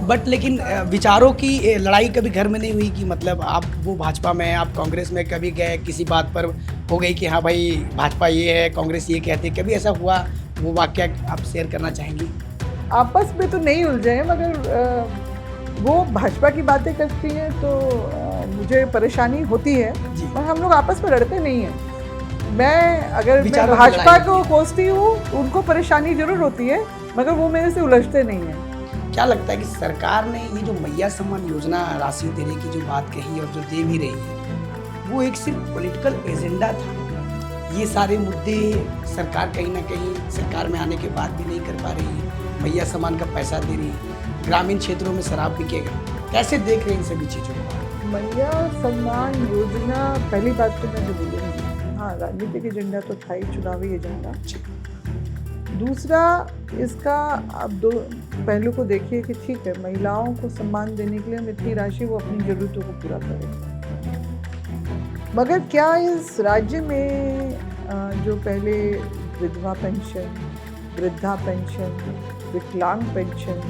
But लेकिन विचारों की लड़ाई कभी घर में नहीं हुई कि मतलब आप वो भाजपा में आप कांग्रेस में कभी गए किसी बात पर हो गई कि हाँ भाई भाजपा ये है कांग्रेस ये कहती है कभी ऐसा हुआ वो वाकया आप शेयर करना चाहेंगी? आपस में तो नहीं उलझे हैं, मगर वो भाजपा की बातें करती हैं तो मुझे परेशानी होती है। जी। पर हम लोग आपस में लड़ते नहीं हैं। मैं विचारों की लड़ाई भाजपा होती को है। कोसती हूँ, उनको परेशानी जरूर होती है, मगर वो मेरे से उलझते नहीं हैं। क्या लगता है कि सरकार ने ये जो मैया सम्मान योजना राशि देने की जो बात कही और जो दे भी रही है वो एक सिर्फ पॉलिटिकल एजेंडा था? ये सारे मुद्दे सरकार कहीं न कहीं सरकार में आने के बाद भी नहीं कर पा रही है। मैया सम्मान का पैसा दे रही है, ग्रामीण क्षेत्रों में शराब बिकेगा। कैसे देख रहे हैं इन सभी चीज़ों को? मैया सम्मान योजना, पहली बात तो मैं जो बोलूँगी, हाँ राजनीतिक एजेंडा तो था ही, चुनावी एजेंडा। जी। दूसरा, इसका आप दो पहलू को देखिए कि ठीक है, महिलाओं को सम्मान देने के लिए हम इतनी राशि वो अपनी ज़रूरतों को पूरा करें, मगर क्या इस राज्य में जो पहले विधवा पेंशन, वृद्धा पेंशन, विकलांग पेंशन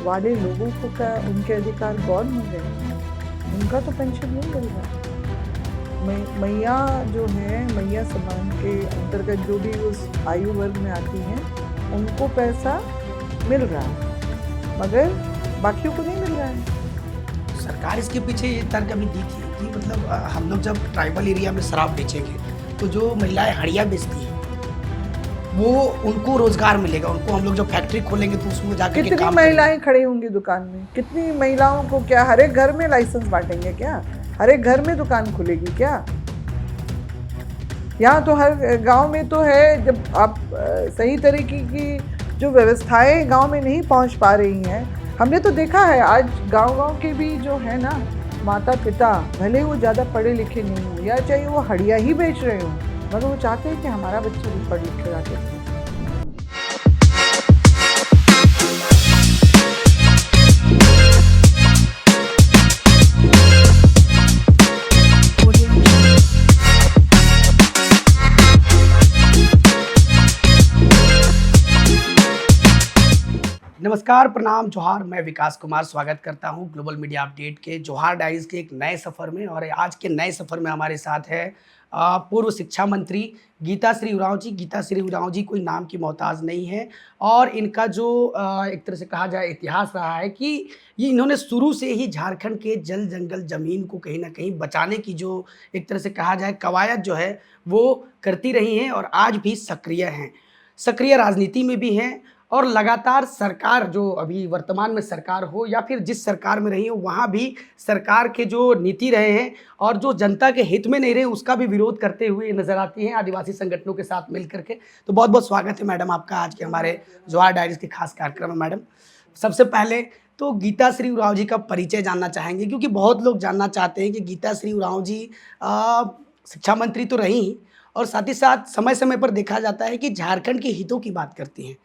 वाले लोगों को क्या उनके अधिकार गौण हो गए? उनका तो पेंशन नहीं मिल रहा। मैया जो है, मैया सम्मान के अंतर्गत जो भी उस आयु वर्ग में आती हैं उनको पैसा मिल रहा है, मगर बाकियों को नहीं मिल रहा है। सरकार इसके पीछे ये तर्क अभी दी थी कि मतलब हम लोग जब ट्राइबल एरिया में शराब बेचेंगे तो जो महिलाएं हड़िया बेचती हैं वो उनको रोजगार मिलेगा, उनको हम लोग जब फैक्ट्री खोलेंगे तो उसमें जाकर के कितनी काम करेंगे। महिलाएं खड़ी होंगी दुकान में? कितनी महिलाओं को क्या हर एक घर में लाइसेंस बांटेंगे क्या? हर एक घर में दुकान खुलेगी क्या? यहाँ तो हर गांव में तो है, जब आप सही तरीके की जो व्यवस्थाएं गांव में नहीं पहुंच पा रही हैं। हमने तो देखा है आज गांव-गांव के भी जो है ना माता पिता, भले वो ज़्यादा पढ़े लिखे नहीं हो या चाहे वो हड़िया ही बेच रहे हो, मगर वो चाहते हैं कि हमारा बच्चा भी पढ़ लिख कर आगे। नमस्कार, प्रणाम, जोहार। मैं विकास कुमार स्वागत करता हूं ग्लोबल मीडिया अपडेट के जोहार डायरीज के एक नए सफ़र में। और आज के नए सफ़र में हमारे साथ है पूर्व शिक्षा मंत्री गीता श्री उरांव जी। गीता श्री उरांव जी कोई नाम की मोहताज नहीं है और इनका जो एक तरह से कहा जाए इतिहास रहा है कि ये इन्होंने शुरू से ही झारखंड के जल जंगल ज़मीन को कहीं न कहीं बचाने की जो एक तरह से कहा जाए कवायद जो है वो करती रही हैं और आज भी सक्रिय हैं। सक्रिय राजनीति में भी हैं और लगातार सरकार जो अभी वर्तमान में सरकार हो या फिर जिस सरकार में रही हो वहाँ भी सरकार के जो नीति रहे हैं और जो जनता के हित में नहीं रहे उसका भी विरोध करते हुए नजर आती हैं आदिवासी संगठनों के साथ मिल करके। तो बहुत बहुत स्वागत है मैडम आपका आज के हमारे जोहार डायरीज के खास कार्यक्रम में। मैडम, सबसे पहले तो गीता श्री उरांव जी का परिचय जानना चाहेंगे क्योंकि बहुत लोग जानना चाहते हैं कि गीता श्री उरांव जी शिक्षा मंत्री तो रही और साथ ही साथ समय समय पर देखा जाता है कि झारखंड के हितों की बात करती हैं।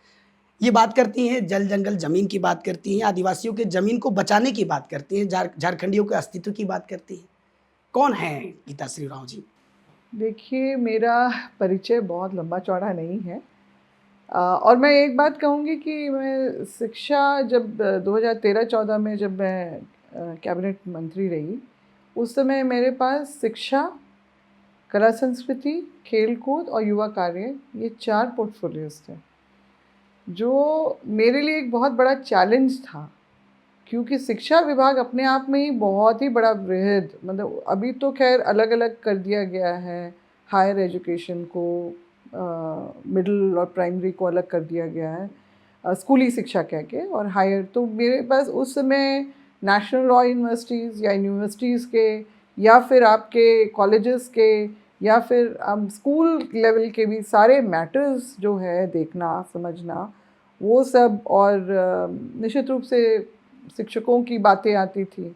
ये बात करती हैं जल जंगल ज़मीन की बात करती हैं, आदिवासियों के ज़मीन को बचाने की बात करती हैं, झारखंडियों के अस्तित्व की बात करती हैं। कौन हैं गीता श्री उरांव जी? देखिए, मेरा परिचय बहुत लंबा चौड़ा नहीं है, और मैं एक बात कहूँगी कि मैं शिक्षा जब 2013-14 में जब मैं कैबिनेट मंत्री रही, उस समय मेरे पास शिक्षा, कला संस्कृति, खेल-कूद और युवा कार्य, ये 4 पोर्टफोलियोज़ थे, जो मेरे लिए एक बहुत बड़ा चैलेंज था। क्योंकि शिक्षा विभाग अपने आप में ही बहुत ही बड़ा वृहद, मतलब अभी तो खैर अलग-अलग कर दिया गया है, हायर एजुकेशन को मिडिल और प्राइमरी को अलग कर दिया गया है, स्कूली शिक्षा कह के, और हायर तो मेरे पास उस समय नेशनल लॉ यूनिवर्सिटीज़ या यूनिवर्सिटीज़ के या फिर आपके कॉलेजेस के या फिर स्कूल लेवल के भी सारे मैटर्स जो है देखना, समझना, वो सब, और निश्चित रूप से शिक्षकों की बातें आती थी,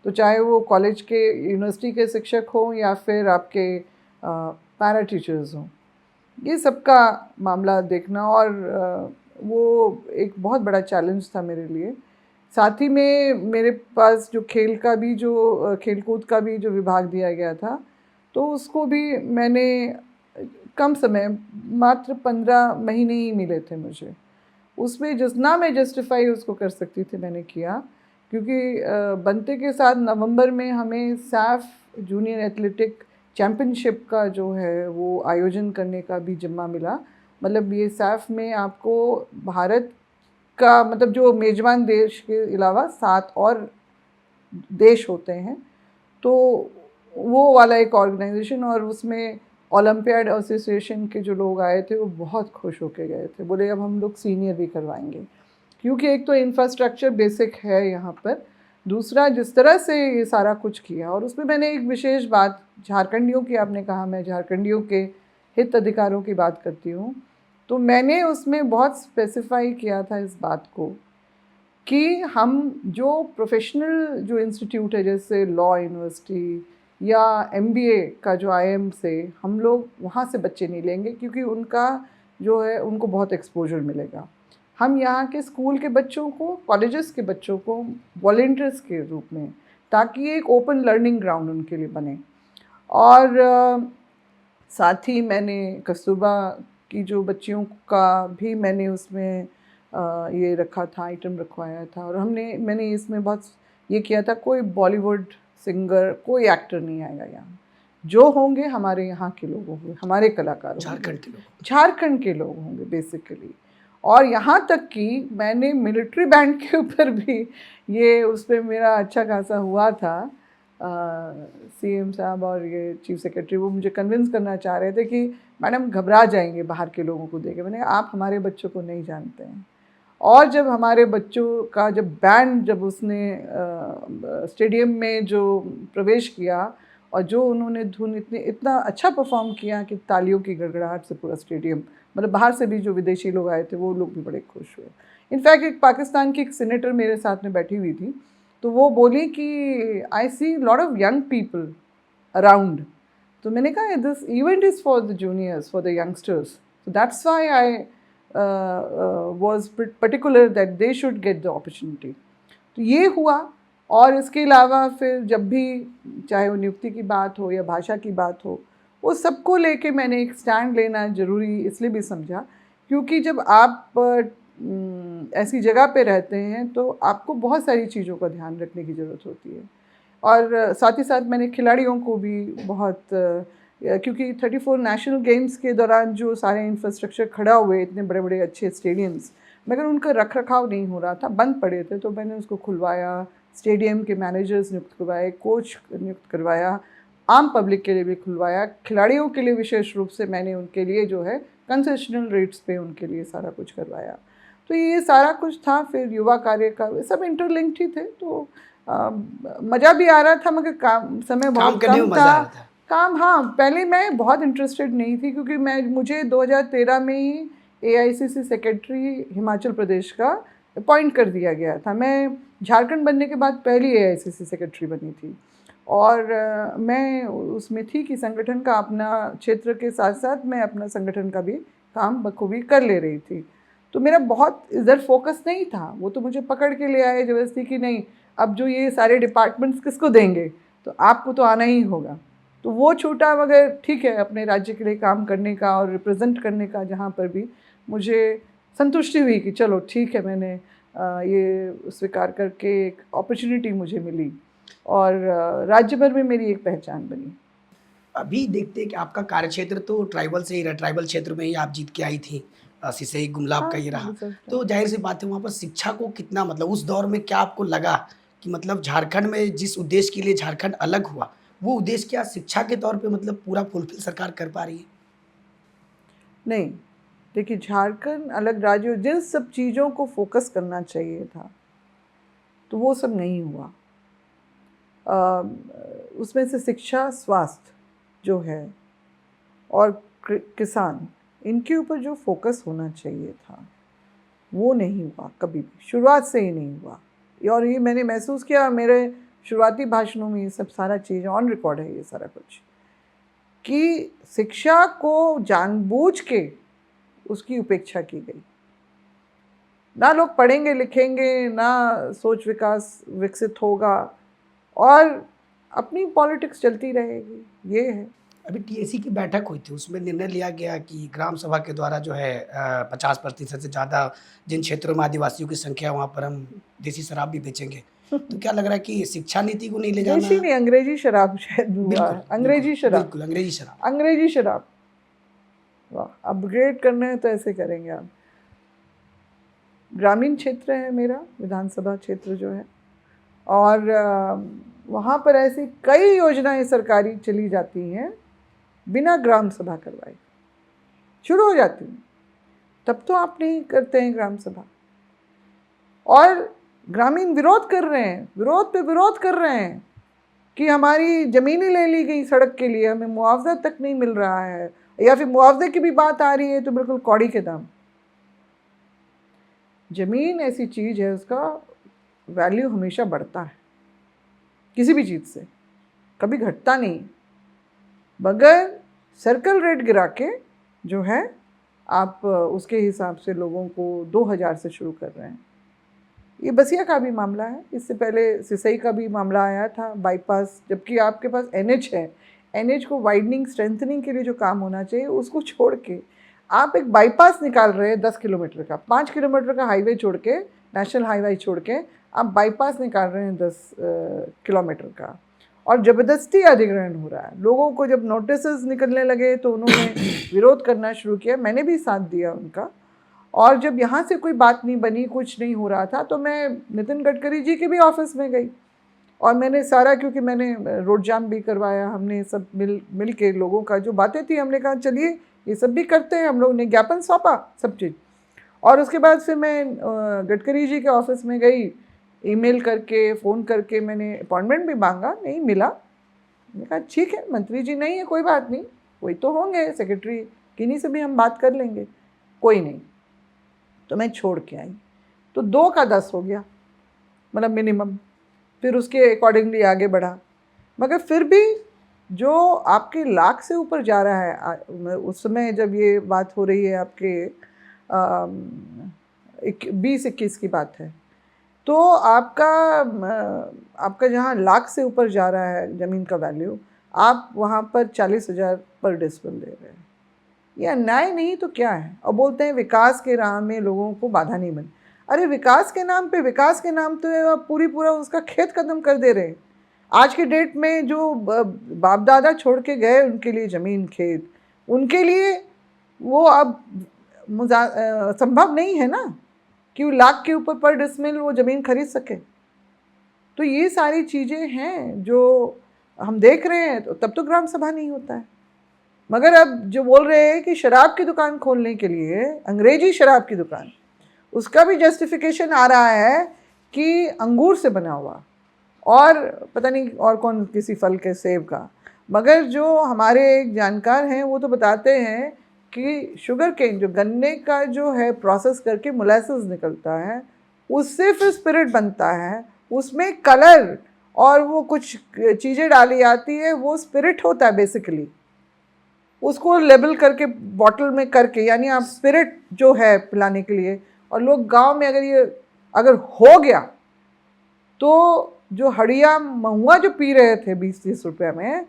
तो चाहे वो कॉलेज के यूनिवर्सिटी के शिक्षक हों या फिर आपके पैरा टीचर्स हों, ये सबका मामला देखना, और वो एक बहुत बड़ा चैलेंज था मेरे लिए। साथ ही में मेरे पास जो खेल का भी जो खेलकूद का भी जो विभाग दिया गया था, तो उसको भी मैंने कम समय, मात्र 15 महीने ही मिले थे मुझे, उसमें जितना मैं जस्टिफाई उसको कर सकती थी मैंने किया, क्योंकि बनते के साथ नवंबर में हमें सैफ जूनियर एथलेटिक चैम्पियनशिप का जो है वो आयोजन करने का भी जिम्मा मिला। मतलब ये सैफ में आपको भारत का मतलब जो मेज़बान देश के अलावा 7 और देश होते हैं, तो वो वाला एक ऑर्गेनाइजेशन, और उसमें ओलंपियाड एसोसिएशन के जो लोग आए थे वो बहुत खुश होके गए थे, बोले अब हम लोग सीनियर भी करवाएंगे, क्योंकि एक तो इंफ्रास्ट्रक्चर बेसिक है यहाँ पर, दूसरा जिस तरह से ये सारा कुछ किया। और उसमें मैंने एक विशेष बात झारखंडियों की, आपने कहा मैं झारखंडियों के हित अधिकारों की बात करती हूँ, तो मैंने उसमें बहुत स्पेसिफाई किया था इस बात को कि हम जो प्रोफेशनल जो इंस्टीट्यूट है जैसे लॉ यूनिवर्सिटी या एमबीए का जो आईएम से, हम लोग वहाँ से बच्चे नहीं लेंगे, क्योंकि उनका जो है उनको बहुत एक्सपोजर मिलेगा। हम यहाँ के स्कूल के बच्चों को, कॉलेजेस के बच्चों को वॉलेंटियर्स के रूप में, ताकि एक ओपन लर्निंग ग्राउंड उनके लिए बने। और साथ ही मैंने कस्तूरबा की जो बच्चियों का भी मैंने उसमें ये रखा था, आइटम रखवाया था। और मैंने इसमें बहुत ये किया था, कोई बॉलीवुड सिंगर, कोई एक्टर नहीं आएगा यहाँ, जो होंगे हमारे यहाँ के लोग होंगे, हमारे कलाकार झारखंड के लोग होंगे बेसिकली। और यहाँ तक कि मैंने मिलिट्री बैंड के ऊपर भी ये, उस पर मेरा अच्छा खासा हुआ था। सीएम साहब और ये चीफ सेक्रेटरी वो मुझे कन्विंस करना चाह रहे थे कि मैडम घबरा जाएंगे बाहर के लोगों को देखे। मैंने आप हमारे बच्चों को नहीं जानते हैं। और जब हमारे बच्चों का जब बैंड जब उसने स्टेडियम में जो प्रवेश किया और जो उन्होंने धुन इतना अच्छा परफॉर्म किया कि तालियों की गड़गड़ाहट से पूरा स्टेडियम, मतलब बाहर से भी जो विदेशी लोग आए थे वो लोग भी बड़े खुश हुए। इनफैक्ट एक पाकिस्तान की एक सीनेटर मेरे साथ में बैठी हुई थी, तो वो बोली कि I see lot of young people around. तो मैंने कहा this event is for the juniors, for the youngsters, so that's why I was particular that they should get the opportunity। तो ये हुआ। और इसके अलावा फिर जब भी चाहे वो नियुक्ति की बात हो या भाषा की बात हो, वो सबको लेके मैंने एक स्टैंड लेना ज़रूरी इसलिए भी समझा, क्योंकि जब आप ऐसी जगह पे रहते हैं तो आपको बहुत सारी चीज़ों का ध्यान रखने की ज़रूरत होती है। और साथ ही साथ मैंने खिलाड़ियों को भी बहुत, क्योंकि 34 नेशनल गेम्स के दौरान जो सारे इंफ्रास्ट्रक्चर खड़ा हुए, इतने बड़े बड़े अच्छे स्टेडियम्स, मगर उनका रख रखाव नहीं हो रहा था, बंद पड़े थे, तो मैंने उसको खुलवाया, स्टेडियम के मैनेजर्स नियुक्त करवाए, कोच नियुक्त करवाया, आम पब्लिक के लिए भी खुलवाया, खिलाड़ियों के लिए विशेष रूप से मैंने उनके लिए जो है कंसेशनल रेट्स पे उनके लिए सारा कुछ करवाया। तो ये सारा कुछ था। फिर युवा कार्य का सब इंटरलिंक्ड ही थे, तो मज़ा भी आ रहा था, मगर समय बहुत कम था। काम, हाँ, पहले मैं बहुत इंटरेस्टेड नहीं थी, क्योंकि मुझे 2013 में ही एआईसीसी सेक्रेटरी हिमाचल प्रदेश का अपॉइंट कर दिया गया था। मैं झारखंड बनने के बाद पहली एआईसीसी सेक्रेटरी बनी थी, और मैं उसमें थी कि संगठन का अपना क्षेत्र के साथ साथ मैं अपना संगठन का भी काम बखूबी कर ले रही थी। तो मेरा बहुत इधर फोकस नहीं था। वो तो मुझे पकड़ के ले आए जबरदस्ती कि नहीं, अब जो ये सारे डिपार्टमेंट्स किसको देंगे, तो आपको तो आना ही होगा। तो वो छूटा, मगर ठीक है, अपने राज्य के लिए काम करने का और रिप्रेजेंट करने का जहाँ पर भी मुझे संतुष्टि हुई कि चलो ठीक है, मैंने ये स्वीकार करके एक अपॉर्चुनिटी मुझे मिली, और राज्य भर में मेरी एक पहचान बनी। अभी देखते हैं कि आपका कार्यक्षेत्र तो ट्राइबल से ही रहा, ट्राइबल क्षेत्र में ही आप जीत के आई थी, सिसई गुमला का ये रहा। तो जाहिर सी बात है वहाँ पर शिक्षा को कितना, मतलब उस दौर में क्या आपको लगा कि मतलब झारखंड में जिस उद्देश्य के लिए झारखंड अलग हुआ, वो उद्देश्य क्या शिक्षा के तौर पे मतलब पूरा फुलफिल सरकार कर पा रही है? नहीं, देखिए, झारखंड अलग राज्य, जिन सब चीज़ों को फोकस करना चाहिए था तो वो सब नहीं हुआ। उसमें से शिक्षा, स्वास्थ्य जो है और किसान, इनके ऊपर जो फोकस होना चाहिए था वो नहीं हुआ, कभी भी, शुरुआत से ही नहीं हुआ। और ये मैंने महसूस किया, मेरे शुरुआती भाषणों में ये सब सारा चीज़ ऑन रिकॉर्ड है, ये सारा कुछ, कि शिक्षा को जानबूझ के उसकी उपेक्षा की गई। ना लोग पढ़ेंगे लिखेंगे, ना सोच विकास विकसित होगा, और अपनी पॉलिटिक्स चलती रहेगी, ये है। अभी टीएसी की बैठक हुई थी, उसमें निर्णय लिया गया कि ग्राम सभा के द्वारा जो है 50% से ज़्यादा जिन क्षेत्रों में आदिवासियों की संख्या है, वहाँ पर हम देसी शराब भी बेचेंगे। तो क्या लग रहा है कि शिक्षा नीति को नहीं ले जाना? देशी नहीं, अंग्रेजी शराब शायद हुआ बिल्कुल, है, बिल्कुल, अंग्रेजी शराब, बिल्कुल, अंग्रेजी शराब। अंग्रेजी शराब। वाह, अपग्रेड करना है तो ऐसे करेंगे आप। ग्रामीण क्षेत्र है मेरा विधानसभा क्षेत्र जो है, और वहाँ पर ऐसी कई योजनाएं सरकारी चली जाती हैं बिना ग्राम सभा करवाए, शुरू हो जाती हैं, तब तो आप नहीं करते हैं ग्राम सभा। और ग्रामीण विरोध कर रहे हैं, विरोध पे विरोध कर रहे हैं कि हमारी ज़मीनें ले ली गई सड़क के लिए, हमें मुआवजा तक नहीं मिल रहा है, या फिर मुआवजे की भी बात आ रही है तो बिल्कुल कौड़ी के दाम। ज़मीन ऐसी चीज़ है, उसका वैल्यू हमेशा बढ़ता है, किसी भी चीज़ से कभी घटता नहीं। मगर सर्कल रेट गिरा के जो है आप उसके हिसाब से लोगों को 2000 से शुरू कर रहे हैं। ये बसिया का भी मामला है, इससे पहले सिसई का भी मामला आया था, बाईपास, जबकि आपके पास एनएच है, एनएच को वाइडनिंग स्ट्रेंथनिंग के लिए जो काम होना चाहिए उसको छोड़ के आप एक बाईपास निकाल रहे हैं 10 किलोमीटर का, 5 किलोमीटर का हाईवे छोड़ के, नेशनल हाईवे छोड़ के आप बाईपास निकाल रहे हैं 10 किलोमीटर का, और ज़बरदस्ती अधिग्रहण हो रहा है। लोगों को जब नोटिसेस निकलने लगे तो उन्होंने विरोध करना शुरू किया, मैंने भी साथ दिया उनका। और जब यहाँ से कोई बात नहीं बनी, कुछ नहीं हो रहा था, तो मैं नितिन गडकरी जी के भी ऑफिस में गई और मैंने सारा, क्योंकि मैंने रोड जाम भी करवाया, हमने सब मिल के लोगों का जो बातें थी, हमने कहा चलिए ये सब भी करते हैं, हम लोग ने ज्ञापन सौंपा सब चीज़। और उसके बाद फिर मैं गडकरी जी के ऑफिस में गई, ईमेल करके, फ़ोन करके मैंने अपॉइंटमेंट भी मांगा, नहीं मिला। मैंने कहा ठीक है, मंत्री जी नहीं है, कोई बात नहीं, कोई तो होंगे सेक्रेटरी, किन्हीं से भी हम बात कर लेंगे, कोई नहीं। तो मैं छोड़ के आई, तो 2 का 10 हो गया, मतलब मिनिमम। फिर उसके अकॉर्डिंगली आगे बढ़ा, मगर फिर भी जो आपके लाख से ऊपर जा रहा है, उस समय जब ये बात हो रही है आपके 20-21 की बात है, तो आपका जहाँ लाख से ऊपर जा रहा है ज़मीन का वैल्यू, आप वहाँ पर 40,000 पर डेसिबल दे रहे हैं। ये अन्याय नहीं तो क्या है? और बोलते हैं विकास के राह में लोगों को बाधा नहीं बनी। अरे विकास के नाम पे, विकास के नाम पे आप पूरा उसका खेत खत्म कर दे रहे हैं। आज के डेट में जो बाप दादा छोड़ के गए उनके लिए ज़मीन खेत, उनके लिए वो अब संभव नहीं है ना कि वो लाख के ऊपर पर डिसमिल वो ज़मीन खरीद सके। तो ये सारी चीज़ें हैं जो हम देख रहे हैं, तो तब तो ग्राम सभा नहीं होता है। मगर अब जो बोल रहे हैं कि शराब की दुकान खोलने के लिए, अंग्रेजी शराब की दुकान, उसका भी जस्टिफिकेशन आ रहा है कि अंगूर से बना हुआ, और पता नहीं और कौन, किसी फल के, सेब का। मगर जो हमारे एक जानकार हैं वो तो बताते हैं कि शुगर केन, जो गन्ने का जो है प्रोसेस करके मोलेसेस निकलता है, उससे फिर स्पिरिट बनता है, उसमें कलर और वो कुछ चीज़ें डाली जाती है, वो स्पिरिट होता है बेसिकली। उसको लेबल करके बॉटल में करके, यानी आप स्पिरिट जो है पिलाने के लिए। और लोग गांव में अगर हो गया तो जो हड़िया महुआ जो पी रहे थे 20-30 रुपये में,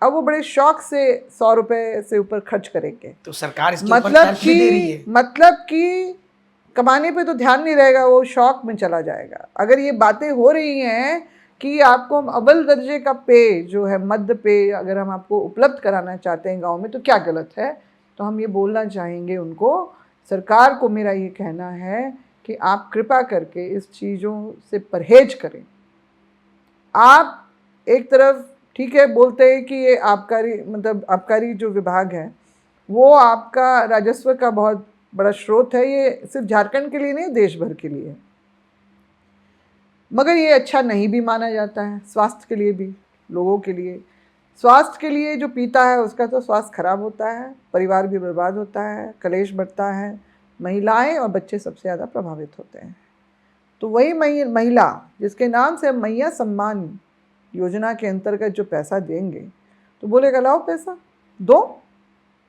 अब वो बड़े शौक से 100 रुपये से ऊपर खर्च करेंगे। तो सरकार इसके ऊपर टैक्स भी दे रही है। मतलब कि कमाने पे तो ध्यान नहीं रहेगा, वो शौक में चला जाएगा। अगर ये बातें हो रही हैं कि आपको हम अव्वल दर्जे का पेय जो है, मध्य पेय, अगर हम आपको उपलब्ध कराना चाहते हैं गांव में, तो क्या गलत है? तो हम ये बोलना चाहेंगे उनको, सरकार को मेरा ये कहना है कि आप कृपा करके इस चीज़ों से परहेज करें। आप एक तरफ ठीक है बोलते हैं कि ये आबकारी, मतलब आबकारी जो विभाग है वो आपका राजस्व का बहुत बड़ा स्रोत है, ये सिर्फ झारखंड के लिए नहीं, देश भर के लिए। मगर ये अच्छा नहीं भी माना जाता है, स्वास्थ्य के लिए भी, लोगों के लिए। स्वास्थ्य के लिए जो पीता है उसका तो स्वास्थ्य खराब होता है, परिवार भी बर्बाद होता है, कलेश बढ़ता है, महिलाएं और बच्चे सबसे ज़्यादा प्रभावित होते हैं। तो वही महिला जिसके नाम से मैया सम्मान योजना के अंतर्गत जो पैसा देंगे, तो बोलेगा लाओ पैसा दो,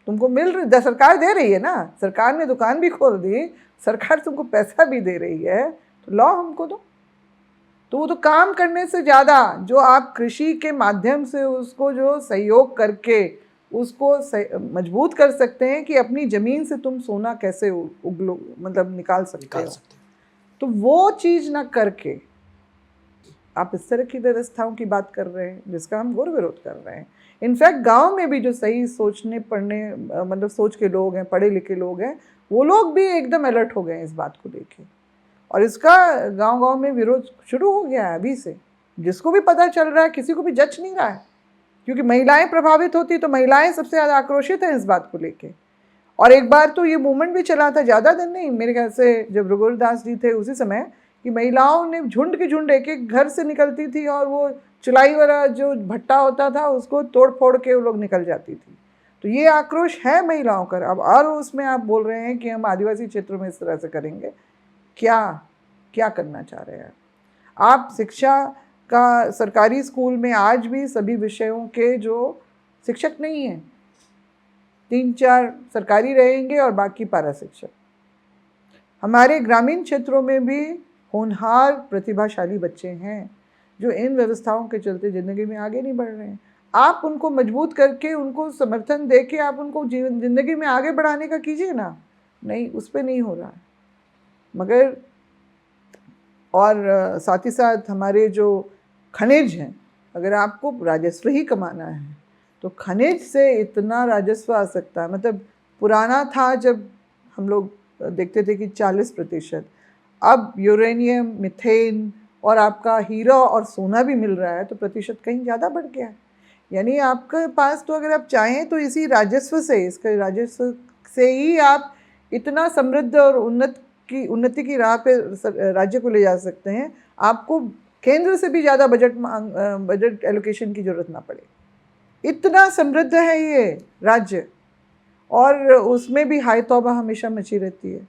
तुमको मिल रही, सरकार दे रही है ना, सरकार ने दुकान भी खोल दी, सरकार तुमको पैसा भी दे रही है, तो लाओ हमको दो। तो वो तो काम करने से ज़्यादा जो आप कृषि के माध्यम से उसको जो सहयोग करके उसको मजबूत कर सकते हैं कि अपनी ज़मीन से तुम सोना कैसे उगलो, मतलब निकाल सकते हो। तो वो चीज़ ना करके आप इस तरह की व्यवस्थाओं की बात कर रहे हैं जिसका हम घोर विरोध कर रहे हैं। इनफैक्ट गांव में भी जो सही सोचने पढ़ने मतलब सोच के लोग हैं, पढ़े लिखे लोग हैं, वो लोग भी एकदम अलर्ट हो गए हैं इस बात को लेके, और इसका गांव-गांव में विरोध शुरू हो गया है अभी से। जिसको भी पता चल रहा है, किसी को भी जच नहीं रहा है, क्योंकि महिलाएं प्रभावित होती तो महिलाएं सबसे ज़्यादा आक्रोशित हैं इस बात को लेके। और एक बार तो ये मूवमेंट भी चला था, ज़्यादा दिन नहीं, मेरे ख्याल से जब रघुवरदास जी थे उसी समय, कि महिलाओं ने झुंड के झुंड एक एक घर से निकलती थी और वो चुलाई वाला जो भट्टा होता था उसको तोड़ फोड़ के वो लोग निकल जाती थी। तो ये आक्रोश है महिलाओं का। अब और उसमें आप बोल रहे हैं कि हम आदिवासी क्षेत्रों में इस तरह से करेंगे, क्या क्या करना चाह रहे हैं आप? शिक्षा का सरकारी स्कूल में आज भी सभी विषयों के जो शिक्षक नहीं हैं, 3-4 सरकारी रहेंगे और बाकी पारा शिक्षक। हमारे ग्रामीण क्षेत्रों में भी होनहार प्रतिभाशाली बच्चे हैं जो इन व्यवस्थाओं के चलते ज़िंदगी में आगे नहीं बढ़ रहे हैं। आप उनको मजबूत करके, उनको समर्थन दे के आप उनको ज़िंदगी में आगे बढ़ाने का कीजिए ना। नहीं, उस पर नहीं हो रहा है। मगर और साथ ही साथ हमारे जो खनिज हैं, अगर आपको राजस्व ही कमाना है तो खनिज से इतना राजस्व आ सकता है। मतलब पुराना था जब हम लोग देखते थे कि 40%, अब यूरेनियम, मीथेन और आपका हीरा और सोना भी मिल रहा है तो प्रतिशत कहीं ज़्यादा बढ़ गया है। यानी आपके पास तो अगर आप चाहें तो इसी राजस्व से, इसके राजस्व से ही आप इतना समृद्ध और उन्नति की राह पे राज्य को ले जा सकते हैं। आपको केंद्र से भी ज़्यादा बजट एलोकेशन की ज़रूरत ना पड़े। इतना समृद्ध है ये राज्य, और उसमें भी हाय तौबा हमेशा मची रहती है।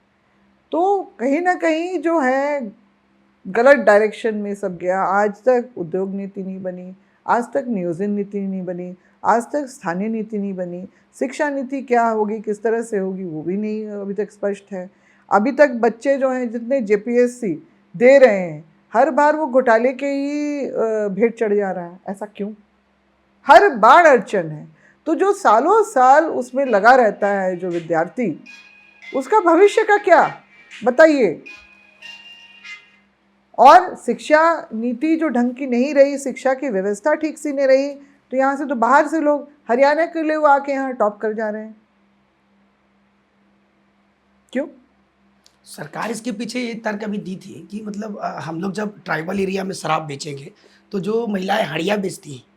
तो कहीं ना कहीं जो है गलत डायरेक्शन में सब गया। आज तक उद्योग नीति नहीं बनी, आज तक नियोजन नीति नहीं बनी, आज तक स्थानीय नीति नहीं बनी। शिक्षा नीति क्या होगी, किस तरह से होगी, वो भी नहीं अभी तक स्पष्ट है। अभी तक बच्चे जो हैं जितने JPSC दे रहे हैं, हर बार वो घोटाले के ही भेंट चढ़ जा रहा है। ऐसा क्यों? हर बार अड़चन है। तो जो सालों साल उसमें लगा रहता है जो विद्यार्थी, उसका भविष्य का क्या बताइए? और शिक्षा नीति जो ढंग की नहीं रही, शिक्षा की व्यवस्था ठीक से नहीं रही, तो यहाँ से तो बाहर से लोग हरियाणा के लिए वो आके यहाँ टॉप कर जा रहे हैं। क्यों? सरकार इसके पीछे ये तर्क अभी दी थी कि मतलब हम लोग जब ट्राइबल एरिया में शराब बेचेंगे तो जो महिलाएं हड़िया बेचती हैं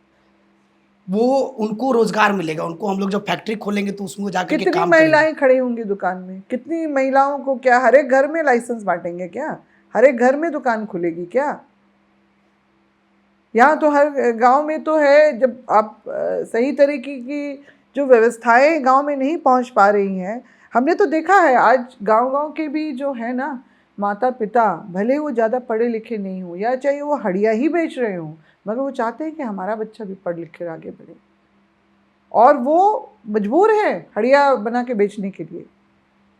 वो उनको रोजगार मिलेगा, उनको हम लोग जब फैक्ट्री खोलेंगे तो उसमें जाकर के कितनी काम करेंगे। महिलाएं खड़ी होंगी दुकान में? कितनी महिलाओं को क्या हर एक घर में लाइसेंस बांटेंगे क्या? हर एक घर में दुकान खुलेगी क्या? यहाँ तो हर गांव में तो है। जब आप सही तरीके की जो व्यवस्थाएं गांव में नहीं पहुंच पा रही हैं, हमने तो देखा है आज गांव-गांव के भी जो है ना माता पिता, भले वो ज़्यादा पढ़े लिखे नहीं हो या चाहे वो हड़िया ही बेच रहे हों, मगर वो चाहते हैं कि हमारा बच्चा भी पढ़ लिख कर आगे बढ़े, और वो मजबूर है हड़िया बना के बेचने के लिए।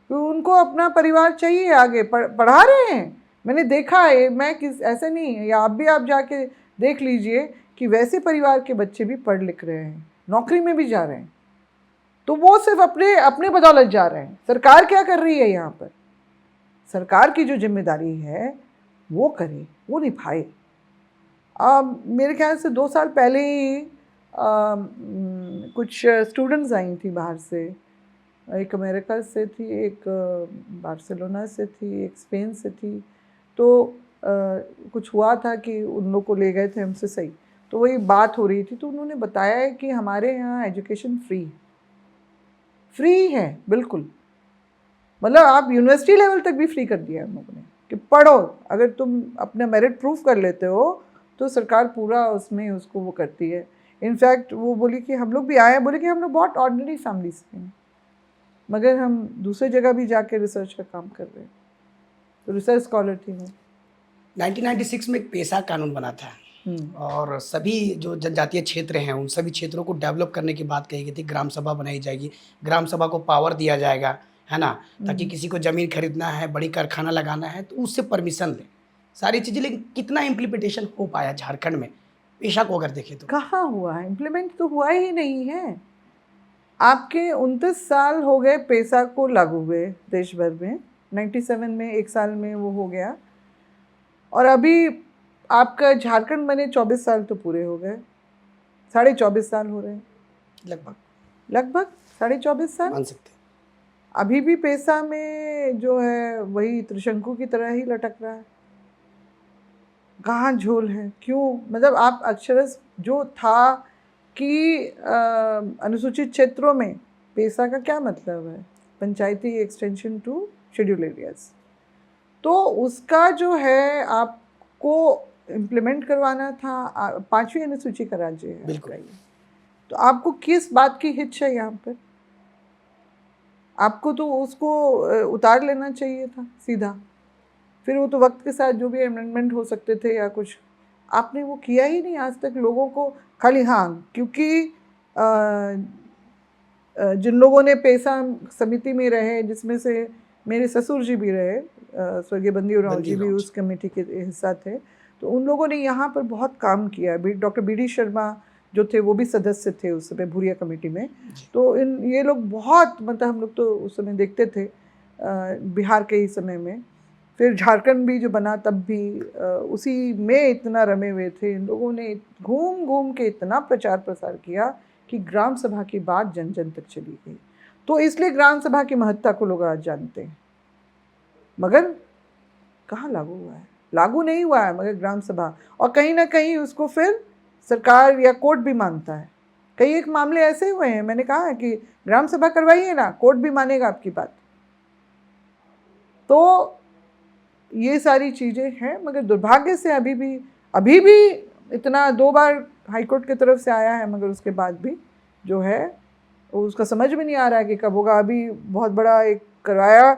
तो उनको अपना परिवार चाहिए, आगे पढ़ा रहे हैं। मैंने देखा है, मैं ऐसे नहीं है, या आप जाके देख लीजिए कि वैसे परिवार के बच्चे भी पढ़ लिख रहे हैं, नौकरी में भी जा रहे हैं। तो वो सिर्फ अपने बदौलत जा रहे हैं। सरकार क्या कर रही है यहाँ पर? सरकार की जो जिम्मेदारी है वो करे, वो निभाए। मेरे ख्याल से 2 साल पहले ही कुछ स्टूडेंट्स आई थी बाहर से, एक अमेरिका से थी, एक बार्सिलोना से थी, एक स्पेन से थी। तो कुछ हुआ था कि उन लोग को ले गए थे हमसे, सही। तो वही बात हो रही थी, तो उन्होंने बताया है कि हमारे यहाँ एजुकेशन फ्री है बिल्कुल। मतलब आप यूनिवर्सिटी लेवल तक भी फ्री कर दिया हम लोगों ने कि पढ़ो, अगर तुम अपना मेरिट प्रूफ कर लेते हो तो सरकार पूरा उसमें उसको वो करती है। इनफैक्ट वो बोली कि हम लोग भी आए हैं, बोले कि हम लोग बहुत ऑर्डिनरी फैमिली से हैं, मगर हम दूसरे जगह भी जाके रिसर्च का काम कर रहे हैं। तो रिसर्च स्कॉलर थी मैं। 1996 में एक पेशा कानून बना था और सभी जो जनजातीय क्षेत्र हैं उन सभी क्षेत्रों को डेवलप करने की बात कही गई थी। ग्राम सभा बनाई जाएगी, ग्राम सभा को पावर दिया जाएगा, है ना, ताकि किसी को ज़मीन खरीदना है, बड़ी कारखाना लगाना है तो उससे परमिशन लें, सारी चीज़ें। लेकिन कितना इम्प्लीमेंटेशन हो पाया झारखंड में पेशा को अगर देखें तो? कहाँ हुआ है इम्प्लीमेंट? तो हुआ ही नहीं है। आपके 29 साल हो गए पेसा को लागू हुए देश भर में, 97 में 1 साल में वो हो गया, और अभी आपका झारखंड बने 24 साल तो पूरे हो गए, 24.5 साल हो रहे हैं, लगभग लगभग 24.5 साल। मान सकते हैं। अभी भी पेसा में जो है वही त्रिशंकु की तरह ही लटक रहा है। कहाँ झोल है, क्यों? मतलब आप अक्षरश जो था कि अनुसूचित क्षेत्रों में पेसा का क्या मतलब है, पंचायती एक्सटेंशन टू शेड्यूल एरियाज, तो उसका जो है आपको इम्प्लीमेंट करवाना था। 5वीं अनुसूची का राज्य है बिल्कुल। आपका ये, तो आपको किस बात की हिच है यहाँ पर? आपको तो उसको उतार लेना चाहिए था सीधा, फिर वो तो वक्त के साथ जो भी अमेंडमेंट हो सकते थे या कुछ, आपने वो किया ही नहीं आज तक लोगों को। खाली हाँ, क्योंकि जिन लोगों ने पेसा समिति में रहे, जिसमें से मेरे ससुर जी भी रहे, स्वर्गीय बंदी उरांव जी भी उस कमेटी के हिस्सा थे, तो उन लोगों ने यहाँ पर बहुत काम किया। डॉक्टर BD शर्मा जो थे वो भी सदस्य थे उस समय भूरिया कमेटी में। तो ये लोग बहुत, मतलब हम लोग तो उस समय देखते थे बिहार के ही समय में। फिर झारखंड भी जो बना तब भी उसी में इतना रमे हुए थे। इन लोगों ने घूम घूम के इतना प्रचार प्रसार किया कि ग्राम सभा की बात जन जन तक चली गई। तो इसलिए ग्राम सभा की महत्ता को लोग आज जानते हैं, मगर कहाँ लागू हुआ है? लागू नहीं हुआ है मगर ग्राम सभा, और कहीं ना कहीं उसको फिर सरकार या कोर्ट भी मानता है। कई एक मामले ऐसे हुए हैं, मैंने कहा है कि ग्राम सभा करवाइए ना, कोर्ट भी मानेगा आपकी बात। तो ये सारी चीज़ें हैं, मगर दुर्भाग्य से अभी भी इतना 2 बार हाईकोर्ट की तरफ से आया है, मगर उसके बाद भी जो है उसका समझ में नहीं आ रहा है कि कब होगा। अभी बहुत बड़ा एक करवाया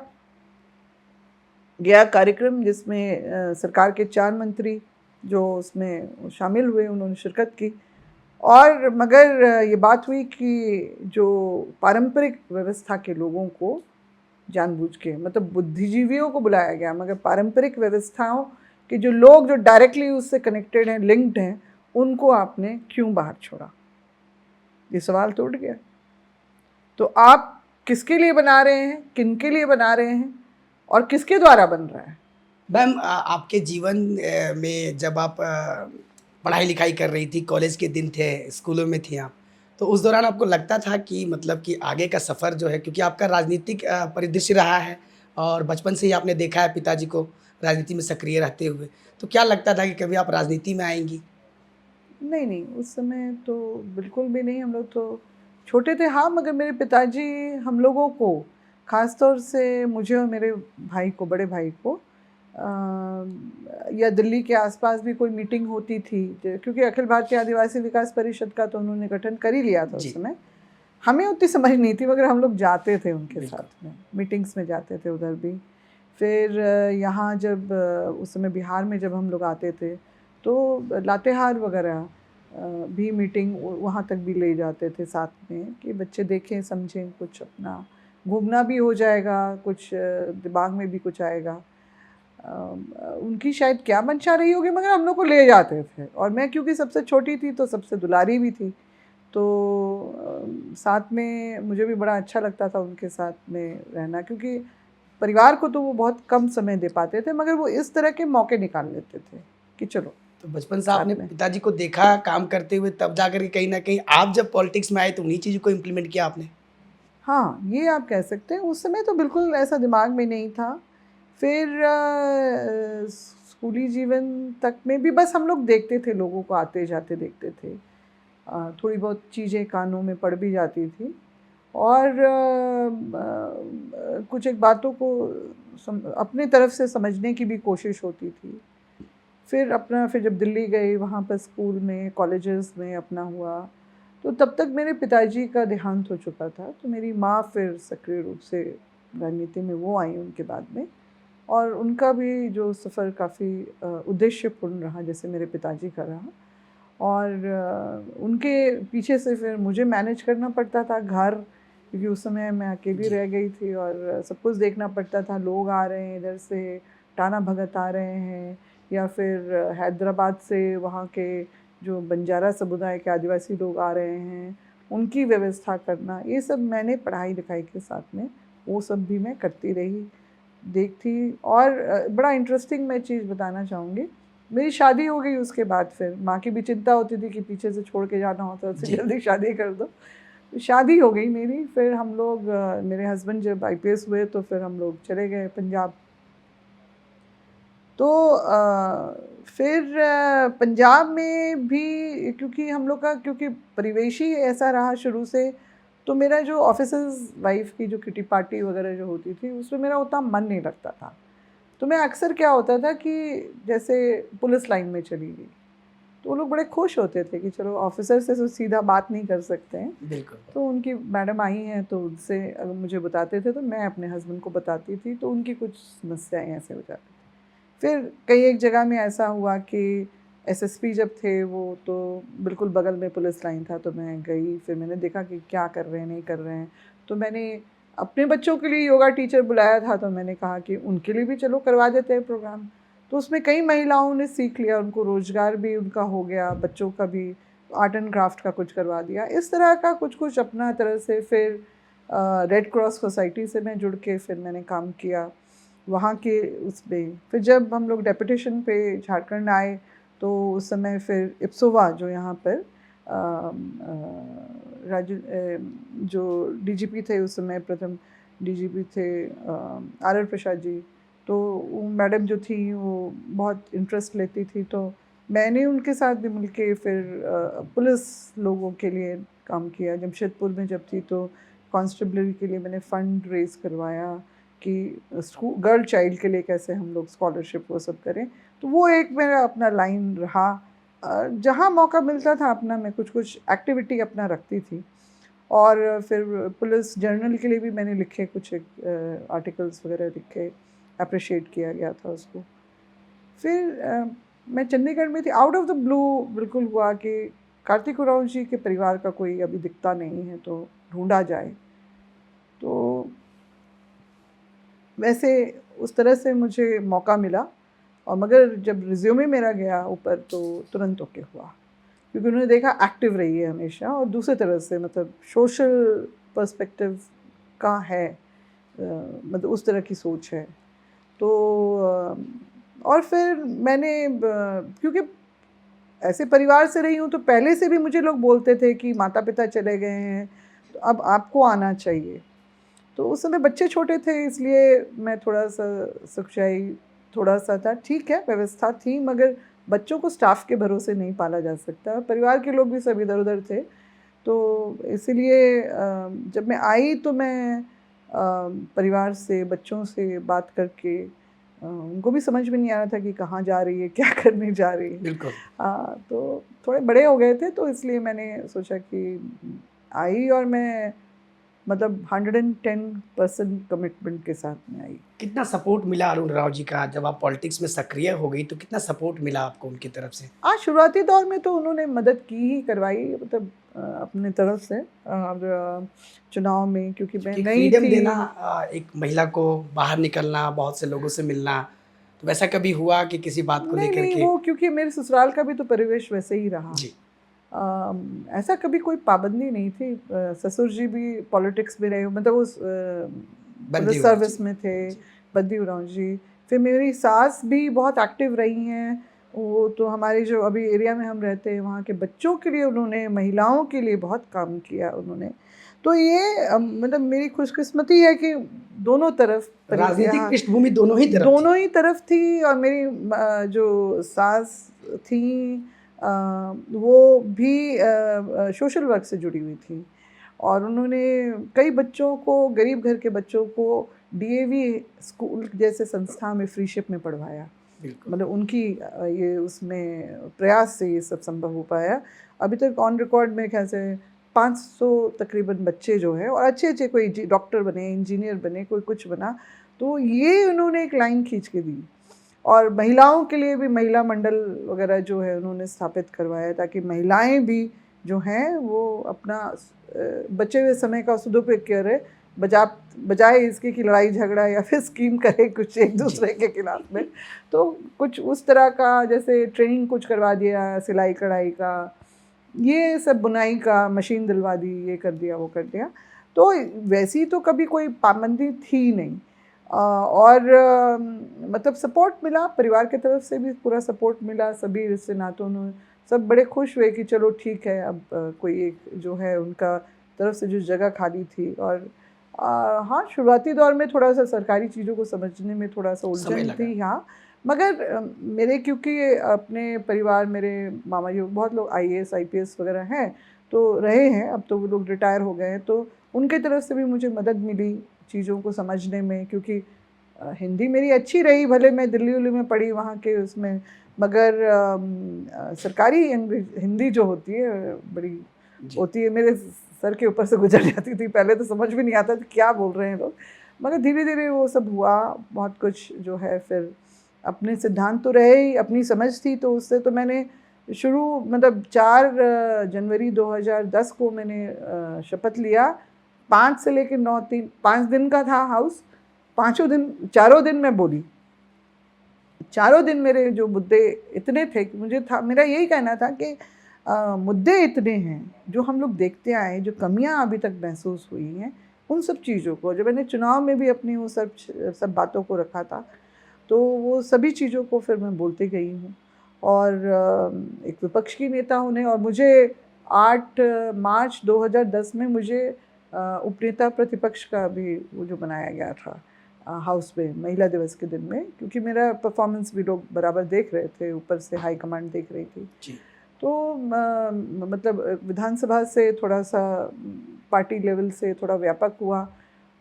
गया कार्यक्रम जिसमें सरकार के 4 मंत्री जो उसमें शामिल हुए, उन्होंने शिरकत की, और मगर ये बात हुई कि जो पारंपरिक व्यवस्था के लोगों को जानबूझ के, मतलब बुद्धिजीवियों को बुलाया गया, मगर पारंपरिक व्यवस्थाओं के जो लोग जो डायरेक्टली उससे कनेक्टेड हैं, लिंक्ड हैं, उनको आपने क्यों बाहर छोड़ा? ये सवाल तो उठ गया। तो आप किसके लिए बना रहे हैं, किन के लिए बना रहे हैं, और किसके द्वारा बन रहा है? मैम, आपके जीवन में जब आप पढ़ाई लिखाई कर रही थी, कॉलेज के दिन थे, स्कूलों में थी आप, तो उस दौरान आपको लगता था कि मतलब कि आगे का सफ़र जो है, क्योंकि आपका राजनीतिक परिदृश्य रहा है और बचपन से ही आपने देखा है पिताजी को राजनीति में सक्रिय रहते हुए, तो क्या लगता था कि कभी आप राजनीति में आएँगी? नहीं नहीं, उस समय तो बिल्कुल भी नहीं, हम लोग तो छोटे थे। हाँ, मगर मेरे पिताजी हम लोगों को, ख़ास तौर से मुझे और मेरे भाई को, बड़े भाई को, या दिल्ली के आसपास भी कोई मीटिंग होती थी, क्योंकि अखिल भारतीय आदिवासी विकास परिषद का तो उन्होंने गठन कर ही लिया था उस समय। हमें उतनी समझ नहीं थी, मगर हम लोग जाते थे उनके साथ में, मीटिंग्स में जाते थे उधर भी। फिर यहाँ जब उस समय बिहार में जब हम लोग आते थे, तो लातेहार वगैरह भी मीटिंग वहाँ तक भी ले जाते थे साथ में, कि बच्चे देखें समझें, कुछ अपना घूमना भी हो जाएगा, कुछ दिमाग में भी कुछ आएगा। उनकी शायद क्या मंशा रही होगी, मगर हम लोग को ले जाते थे। और मैं क्योंकि सबसे छोटी थी तो सबसे दुलारी भी थी, तो साथ में मुझे भी बड़ा अच्छा लगता था उनके साथ में रहना, क्योंकि परिवार को तो वो बहुत कम समय दे पाते थे, मगर वो इस तरह के मौके निकाल लेते थे कि चलो। तो बचपन से आपने पिताजी को देखा काम करते हुए, तब जाकर के कहीं न कहीं आप जब पॉलिटिक्स में आए तो उन्हीं चीज़ों को इम्प्लीमेंट किया आपने? हाँ, ये आप कह सकते हैं। उस समय तो बिल्कुल ऐसा दिमाग में नहीं था। फिर स्कूली जीवन तक में भी बस हम लोग देखते थे, लोगों को आते जाते देखते थे। थोड़ी बहुत चीज़ें कानों में पड़ भी जाती थी, और कुछ एक बातों को अपनी तरफ से समझने की भी कोशिश होती थी। फिर जब दिल्ली गई, वहाँ पर स्कूल में, कॉलेजेस में अपना हुआ, तो तब तक मेरे पिताजी का देहांत हो चुका था। तो मेरी माँ फिर सक्रिय रूप से राजनीति में वो आई उनके बाद में, और उनका भी जो सफ़र काफ़ी उद्देश्यपूर्ण रहा, जैसे मेरे पिताजी का रहा। और उनके पीछे से फिर मुझे मैनेज करना पड़ता था घर, क्योंकि उस समय मैं अकेली रह गई थी और सब कुछ देखना पड़ता था। लोग आ रहे हैं इधर से, टाना भगत आ रहे हैं, या फिर हैदराबाद से वहाँ के जो बंजारा समुदाय के आदिवासी लोग आ रहे हैं, उनकी व्यवस्था करना, ये सब मैंने पढ़ाई लिखाई के साथ में वो सब भी मैं करती रही, देखती। और बड़ा इंटरेस्टिंग मैं चीज़ बताना चाहूँगी, मेरी शादी हो गई उसके बाद फिर माँ की भी चिंता होती थी कि पीछे से छोड़ के जाना होता है, उससे जी। जल्दी शादी कर दो। शादी हो गई मेरी, फिर हम लोग मेरे हस्बैंड जब आईपीएस हुए तो फिर हम लोग चले गए पंजाब। तो फिर पंजाब में भी क्योंकि हम लोग का क्योंकि परिवेश ही ऐसा रहा शुरू से, तो मेरा जो ऑफिसर्स वाइफ की जो किटी पार्टी वगैरह जो होती थी उसमें मेरा उतना मन नहीं लगता था। तो मैं अक्सर क्या होता था कि जैसे पुलिस लाइन में चली गई तो वो लोग बड़े खुश होते थे कि चलो ऑफिसर से तो सीधा बात नहीं कर सकते हैं, बिल्कुल। तो उनकी मैडम आई हैं तो उनसे अगर मुझे बताते थे तो मैं अपने हस्बैंड को बताती थी, तो उनकी कुछ समस्याएं ऐसे हो जाती थी। फिर कई एक जगह में ऐसा हुआ कि एसएसपी जब थे वो तो बिल्कुल बगल में पुलिस लाइन था, तो मैं गई, फिर मैंने देखा कि क्या कर रहे हैं नहीं कर रहे हैं, तो मैंने अपने बच्चों के लिए योगा टीचर बुलाया था, तो मैंने कहा कि उनके लिए भी चलो करवा देते हैं प्रोग्राम। तो उसमें कई महिलाओं ने सीख लिया, उनको रोज़गार भी उनका हो गया, बच्चों का भी आर्ट एंड क्राफ्ट का कुछ करवा दिया, इस तरह का कुछ कुछ अपना तरह से। फिर रेड क्रॉस सोसाइटी से मैं जुड़ के फिर मैंने काम किया वहाँ के उस पे। फिर जब हम लोग डेपुटेशन पे झारखंड आए तो उस समय फिर इप्सोवा जो यहाँ पर जो डीजीपी थे उस समय, प्रथम डीजीपी थे आर प्रसाद जी, तो वो मैडम जो थी वो बहुत इंटरेस्ट लेती थी, तो मैंने उनके साथ भी मिलके फिर पुलिस लोगों के लिए काम किया। जमशेदपुर में जब थी तो कॉन्स्टेबलरी के लिए मैंने फ़ंड रेज़ करवाया कि स्कूल गर्ल चाइल्ड के लिए कैसे हम लोग स्कॉलरशिप वो सब करें, तो वो एक मेरा अपना लाइन रहा। जहाँ मौका मिलता था अपना मैं कुछ कुछ एक्टिविटी अपना रखती थी। और फिर पुलिस जर्नल के लिए भी मैंने लिखे कुछ आर्टिकल्स वगैरह लिखे, अप्रिशिएट किया गया था उसको। फिर मैं चंडीगढ़ में थी, आउट ऑफ द ब्लू बिल्कुल हुआ कि कार्तिक उरांव जी के परिवार का कोई अभी दिखता नहीं है तो ढूंढा जाए। तो वैसे उस तरह से मुझे मौका मिला, और मगर जब रिज्यूमे मेरा गया ऊपर तो तुरंत ओके हुआ, क्योंकि उन्होंने देखा एक्टिव रही है हमेशा, और दूसरी तरह से मतलब सोशल पर्सपेक्टिव का है, मतलब उस तरह की सोच है। तो और फिर मैंने क्योंकि ऐसे परिवार से रही हूँ तो पहले से भी मुझे लोग बोलते थे कि माता पिता चले गए हैं तो अब आपको आना चाहिए। तो उस समय बच्चे छोटे थे इसलिए मैं थोड़ा सा सच्चाई थोड़ा सा था, ठीक है व्यवस्था थी, मगर बच्चों को स्टाफ के भरोसे नहीं पाला जा सकता, परिवार के लोग भी सब इधर उधर थे। तो इसीलिए जब मैं आई तो मैं परिवार से बच्चों से बात करके उनको भी समझ में नहीं आ रहा था कि कहाँ जा रही है, क्या करने जा रही है। बिल्कुल। तो थोड़े बड़े हो गए थे तो इसलिए मैंने सोचा कि आई, और मैं मतलब 110% कमिटमेंट के साथ में आई। कितना सपोर्ट मिला अरुण राव जी का जब आप पॉलिटिक्स में सक्रिय हो गई, तो कितना सपोर्ट मिला आपको उनकी तरफ से? शुरुआती दौर में तो उन्होंने मदद की ही करवाई, मतलब अपने तरफ से चुनाव में, क्योंकि मैं एक नई फ्रीडम थी। देना, एक महिला को बाहर निकलना, बहुत से लोगों से मिलना, तो वैसा कभी हुआ कि किसी बात को नहीं लेकर नहीं, के? वो क्योंकि मेरे ससुराल का भी तो परिवेश वैसे ही रहा। जी। ऐसा कभी कोई पाबंदी नहीं थी। ससुर जी भी पॉलिटिक्स में रहे, मतलब उस बंदी पुलिस उरांव सर्विस जी। में थे, जी। बद्दी उरांव जी। फिर मेरी सास भी बहुत एक्टिव रही हैं, वो तो हमारे जो अभी एरिया में हम रहते हैं वहाँ के बच्चों के लिए उन्होंने, महिलाओं के लिए बहुत काम किया उन्होंने। तो ये मतलब मेरी खुशकिस्मती है कि दोनों तरफ राजनीतिक यहाँ पृष्ठभूमि दोनों ही तरफ थी। दोनों ही तरफ थी। और मेरी जो सास थी वो भी सोशल वर्क से जुड़ी हुई थी, और उन्होंने कई बच्चों को, गरीब घर के बच्चों को डीएवी स्कूल जैसे संस्था में फ्रीशिप में पढ़वाया। बिल्कुल। मतलब उनकी ये उसमें प्रयास से ये सब संभव हो पाया। अभी तक ऑन रिकॉर्ड में ख्याल से 500 तकरीबन बच्चे जो है, और अच्छे अच्छे, कोई डॉक्टर बने, इंजीनियर बने, कोई कुछ बना, तो ये उन्होंने एक लाइन खींच के दी। और महिलाओं के लिए भी महिला मंडल वगैरह जो है उन्होंने स्थापित करवाया, ताकि महिलाएं भी जो हैं वो अपना बचे हुए समय का सदुपयोग करे, बजाय इसके कि लड़ाई झगड़ा या फिर स्कीम करे कुछ एक दूसरे के खिलाफ में। तो कुछ उस तरह का जैसे ट्रेनिंग कुछ करवा दिया, सिलाई कढ़ाई का, ये सब बुनाई का मशीन दिलवा दी, ये कर दिया, वो कर दिया। तो वैसी तो कभी कोई पाबंदी थी नहीं। और मतलब सपोर्ट मिला, परिवार की तरफ से भी पूरा सपोर्ट मिला, सभी रिश्ते नातों ने सब बड़े खुश हुए कि चलो ठीक है, अब कोई एक जो है उनका तरफ से जो जगह खाली थी। और हाँ, शुरुआती दौर में थोड़ा सा सरकारी चीज़ों को समझने में थोड़ा सा समय उलझन लगा। थी, हाँ। मगर मेरे क्योंकि अपने परिवार, मेरे मामा जी बहुत लोग आईएएस आईपीएस वगैरह हैं, तो रहे हैं, अब तो वो लोग रिटायर हो गए हैं, तो उनके तरफ से भी मुझे मदद मिली चीज़ों को समझने में। क्योंकि हिंदी मेरी अच्छी रही, भले मैं दिल्ली उल्ली में पढ़ी वहाँ के उसमें, मगर सरकारी हिंदी जो होती है बड़ी होती है, मेरे सर के ऊपर से गुजर जाती थी। पहले तो समझ भी नहीं आता था क्या बोल रहे हैं लोग, मगर धीरे धीरे वो सब हुआ। बहुत कुछ जो है, फिर अपने सिद्धांत तो रहे ही, अपनी समझ थी, तो उससे तो मैंने शुरू मतलब 4 जनवरी 2010 को मैंने शपथ लिया। 5 से लेकर 9, 5 दिन का था हाउस, 4 दिन मैं बोली। 4 दिन मेरे जो मुद्दे इतने थे कि मुझे था, मेरा यही कहना था कि मुद्दे इतने हैं जो हम लोग देखते आए, जो कमियां अभी तक महसूस हुई हैं, उन सब चीज़ों को, जब मैंने चुनाव में भी अपनी वो सब बातों को रखा था, तो वो सभी चीज़ों को फिर मैं बोलती गई हूँ। और एक विपक्ष की नेता होने, और मुझे 8 मार्च 2010 में मुझे उपनेता प्रतिपक्ष का भी वो जो बनाया गया था हाउस में महिला दिवस के दिन में, क्योंकि मेरा परफॉर्मेंस भी लोग बराबर देख रहे थे, ऊपर से हाई कमांड देख रही थी जी। तो मतलब विधानसभा से थोड़ा सा पार्टी लेवल से थोड़ा व्यापक हुआ।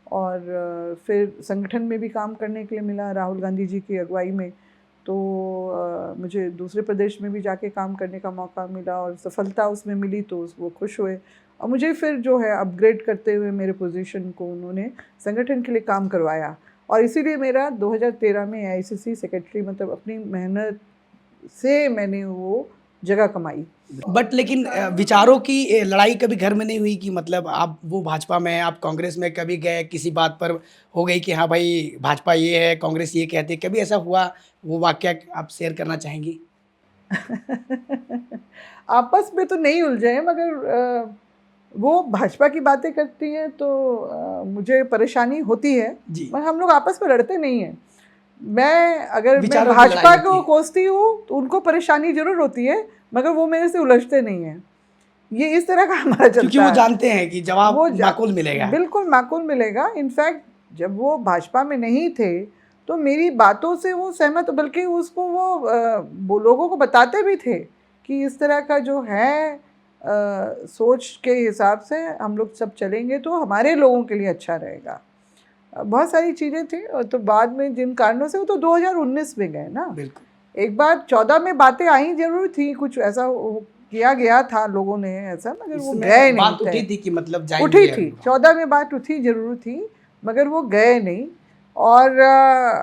और फिर संगठन में भी काम करने के लिए मिला राहुल गांधी जी की अगुवाई में, तो मुझे दूसरे प्रदेश में भी जाके काम करने का मौका मिला और सफलता उसमें मिली, तो वो खुश हुए। और मुझे फिर जो है अपग्रेड करते हुए मेरे पोजीशन को उन्होंने संगठन के लिए काम करवाया, और इसीलिए मेरा 2013 में एआईसीसी सेक्रेटरी, मतलब अपनी मेहनत से मैंने वो जगह कमाई। बट लेकिन विचारों की लड़ाई कभी घर में नहीं हुई कि मतलब आप वो भाजपा में हैं, आप कांग्रेस में कभी गए, किसी बात पर हो गई कि हाँ भाई भाजपा ये है, कांग्रेस ये कहते, कभी ऐसा हुआ? वो वाकया आप शेयर करना चाहेंगी? आपस में तो नहीं उलझे हैं, मगर वो भाजपा की बातें करती हैं तो मुझे परेशानी होती है, जी। मगर हम लोग आपस में लड़ते नहीं हैं। अगर मैं विचारों की लड़ाई भाजपा होती को है। कोसती हूँ तो उनको परेशानी ज़रूर होती है, मगर वो मेरे से उलझते नहीं हैं। ये इस तरह का हमारा क्योंकि चलता वो है। जानते हैं कि जवाब वो माकूल मिलेगा। बिल्कुल माकूल मिलेगा। इनफैक्ट जब वो भाजपा में नहीं थे तो मेरी बातों से वो सहमत, बल्कि उसको वो लोगों को बताते भी थे कि इस तरह का जो है सोच के हिसाब से हम लोग सब चलेंगे तो हमारे लोगों के लिए अच्छा रहेगा। बहुत सारी चीज़ें थी, और तो बाद में जिन कारणों से वो तो 2019 में गए ना। बिल्कुल। एक बार 14 में बातें आई जरूर थी, कुछ ऐसा किया गया था लोगों ने ऐसा, मगर वो गए इसमें नहीं बात थे। उठी थी कि मतलब उठी जाएंगे थी, अभी। 14 में बात उठी जरूर थी, मगर वो गए नहीं। और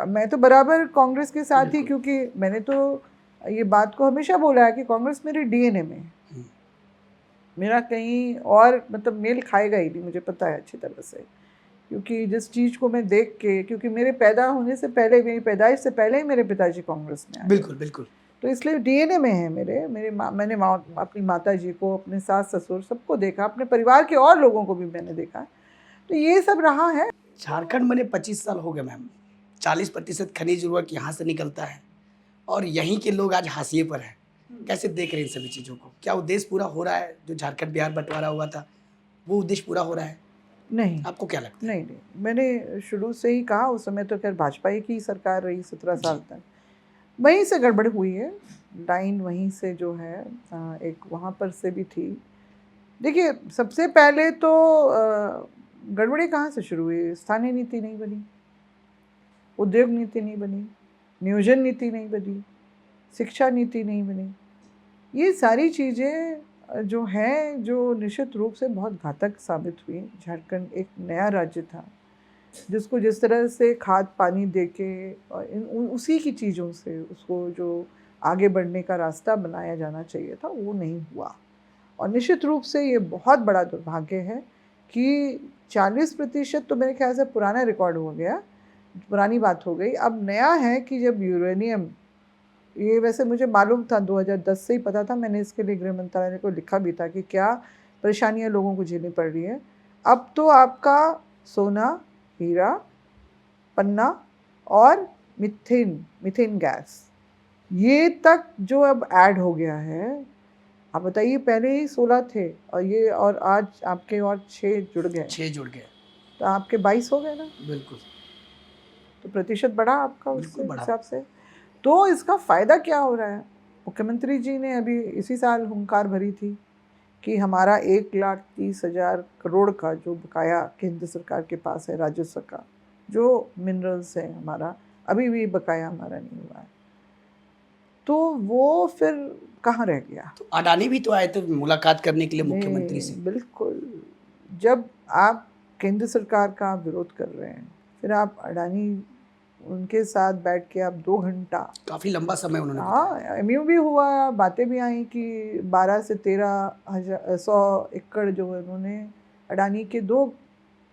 मैं तो बराबर कांग्रेस के साथ ही, बिल्कुल। क्योंकि मैंने तो ये बात को हमेशा बोला है कि कांग्रेस मेरे डीएनए में है। हम्म। मेरा कहीं और मतलब मेल खाएगा ही नहीं, मुझे पता है अच्छी तरह से। क्योंकि जिस चीज़ को मैं देख के, क्योंकि मेरे पैदा होने से पहले, मेरी पैदाइश से पहले ही मेरे पिताजी कांग्रेस में आ गए, बिल्कुल बिल्कुल। तो इसलिए डीएनए में है मैंने अपनी माता जी को, अपने सास ससुर सबको देखा, अपने परिवार के और लोगों को भी मैंने देखा, तो ये सब रहा है। झारखंड बने 25 साल हो गए मैम। 40% खनिज उर्वरक यहाँ से निकलता है और यहीं के लोग आज हाशिए पर हैं। कैसे देख रहे हैं इन सभी चीज़ों को? क्या उद्देश्य पूरा हो रहा है? जो झारखंड बिहार बंटवारा हुआ था वो उद्देश्य पूरा हो रहा है? नहीं, आपको क्या लगता है? नहीं, मैंने शुरू से ही कहा, उस समय तो खैर भाजपा ही की सरकार रही 17 साल जी। तक, वहीं से गड़बड़ हुई है। लाइन वहीं से जो है एक वहाँ पर से भी थी। देखिए, सबसे पहले तो गड़बड़ी कहाँ से शुरू हुई? स्थानीय नीति नहीं बनी, उद्योग नीति नहीं बनी, नियोजन नीति नहीं बनी, शिक्षा नीति नहीं बनी। ये सारी चीज़ें जो हैं, जो निश्चित रूप से बहुत घातक साबित हुई। झारखंड एक नया राज्य था, जिसको जिस तरह से खाद पानी देके और उसी की चीज़ों से उसको जो आगे बढ़ने का रास्ता बनाया जाना चाहिए था, वो नहीं हुआ। और निश्चित रूप से ये बहुत बड़ा दुर्भाग्य है कि 40% तो मेरे ख्याल से पुराना रिकॉर्ड हो गया, पुरानी बात हो गई। अब नया है कि जब यूरेनियम ये वैसे मुझे मालूम था, 2010 से ही पता था, मैंने इसके लिए गृह मंत्रालय को लिखा भी था कि क्या परेशानियां लोगों को झेलनी पड़ रही है। अब तो आपका सोना, हीरा, पन्ना और मीथेन गैस, ये तक जो अब ऐड हो गया है। आप बताइए, पहले ही 16 थे और ये, और आज आपके और 6 जुड़ गए, 6 जुड़ गए, तो आपके 22 हो गए ना। बिल्कुल, तो प्रतिशत बढ़ा आपका उसके बिल्कुल बढ़ा। हिसाब से। तो इसका फ़ायदा क्या हो रहा है? मुख्यमंत्री जी ने अभी इसी साल हुंकार भरी थी कि हमारा 1,30,000 करोड़ का जो बकाया केंद्र सरकार के पास है राजस्व का, जो मिनरल्स है हमारा, अभी भी बकाया हमारा नहीं हुआ है। तो वो फिर कहाँ रह गया? तो अडानी भी तो आए थे मुलाकात करने के लिए मुख्यमंत्री से। बिल्कुल। जब आप केंद्र सरकार का विरोध कर रहे हैं, फिर आप अडानी, उनके साथ बैठ के आप 2 घंटा, काफ़ी लंबा समय उन्होंने बिताया। हाँ, एमयू भी हुआ, बातें भी आई कि 12 से 13,100 एकड़ जो है उन्होंने अडानी के 2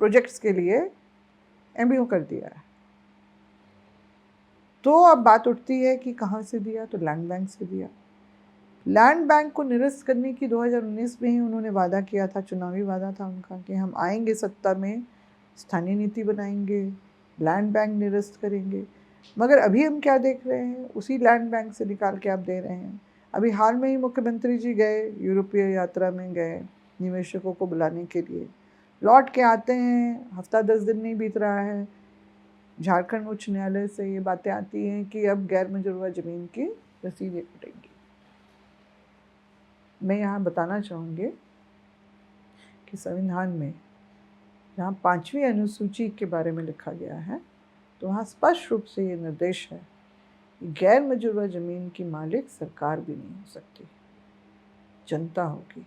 प्रोजेक्ट्स के लिए एमयू कर दिया है। तो अब बात उठती है कि कहाँ से दिया, तो लैंड बैंक से दिया। लैंड बैंक को निरस्त करने की 2019 में ही उन्होंने वादा किया था, चुनावी वादा था उनका, कि हम आएंगे सत्ता में, स्थानीय नीति बनाएंगे, लैंड बैंक निरस्त करेंगे। मगर अभी हम क्या देख रहे हैं, उसी लैंड बैंक से निकाल के आप दे रहे हैं। अभी हाल में ही मुख्यमंत्री जी गए, यूरोपीय यात्रा में गए निवेशकों को बुलाने के लिए, लौट के आते हैं, हफ्ता 10 दिन नहीं बीत रहा है, झारखंड उच्च न्यायालय से ये बातें आती हैं कि अब गैर मंजूर ज़मीन की रसीदें कटेंगी। मैं यहाँ बताना चाहूँगी कि संविधान में जहाँ 5वीं अनुसूची के बारे में लिखा गया है, तो वहाँ स्पष्ट रूप से ये निर्देश है कि गैर मंजूर ज़मीन की मालिक सरकार भी नहीं हो सकती, जनता होगी।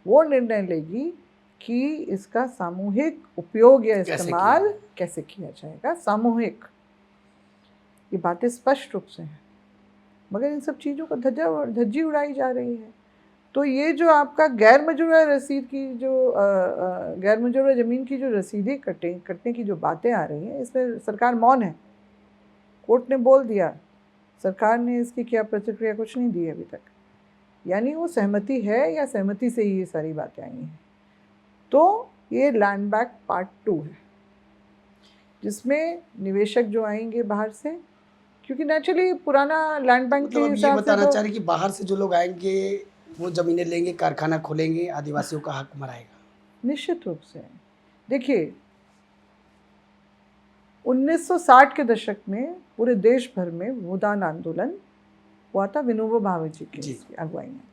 वो निर्णय लेगी कि इसका सामूहिक उपयोग या इस्तेमाल कैसे किया जाएगा, सामूहिक। ये बातें स्पष्ट रूप से हैं, मगर इन सब चीज़ों का धज्जी उड़ाई जा रही है। तो ये जो आपका गैर मंजूर रसीद की जो गैर मंजूर ज़मीन की जो रसीदें कटने की जो बातें आ रही हैं, इसमें सरकार मौन है। कोर्ट ने बोल दिया, सरकार ने इसकी क्या प्रतिक्रिया कुछ नहीं दी अभी तक, यानी वो सहमति है या सहमति से ही ये सारी बातें आई हैं। तो ये लैंड बैंक पार्ट 2 है, जिसमें निवेशक जो आएंगे बाहर से, क्योंकि नेचुरली पुराना लैंड बैंक के मतलब अब ये हिसाब बताना से चाह रहे कि बाहर से जो लोग आएंगे वो ज़मीनें लेंगे, कारखाना खोलेंगे, आदिवासियों का हक मराएगा। निश्चित रूप से। देखिए, 1960 के दशक में पूरे देश भर में भूदान आंदोलन हुआ था विनोबा भावे जी की अगुवाई में,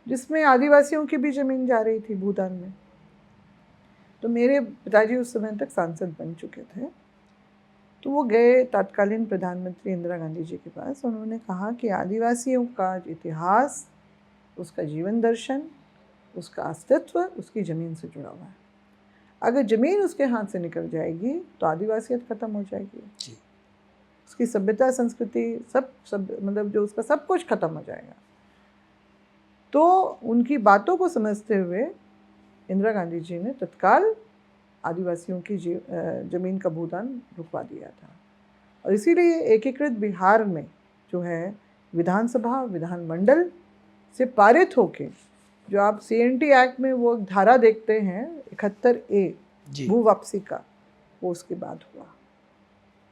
जिसमें आदिवासियों की भी ज़मीन जा रही थी भूदान में। तो मेरे पिताजी उस समय तक सांसद बन चुके थे, तो वो गए तत्कालीन प्रधानमंत्री इंदिरा गांधी जी के पास। उन्होंने कहा कि आदिवासियों का इतिहास, उसका जीवन दर्शन, उसका अस्तित्व उसकी ज़मीन से जुड़ा हुआ है। अगर ज़मीन उसके हाथ से निकल जाएगी तो आदिवासियत ख़त्म हो जाएगी जी। उसकी सभ्यता, संस्कृति, सब मतलब जो उसका सब कुछ ख़त्म हो जाएगा। तो उनकी बातों को समझते हुए इंदिरा गांधी जी ने तत्काल आदिवासियों की ज़मीन का भूदान रुकवा दिया था। और इसीलिए एकीकृत बिहार में जो है विधानसभा, विधानमंडल से पारित होके, जो आप CNT एक्ट में वो धारा देखते हैं 71A भू वापसी का, वो उसके बाद हुआ।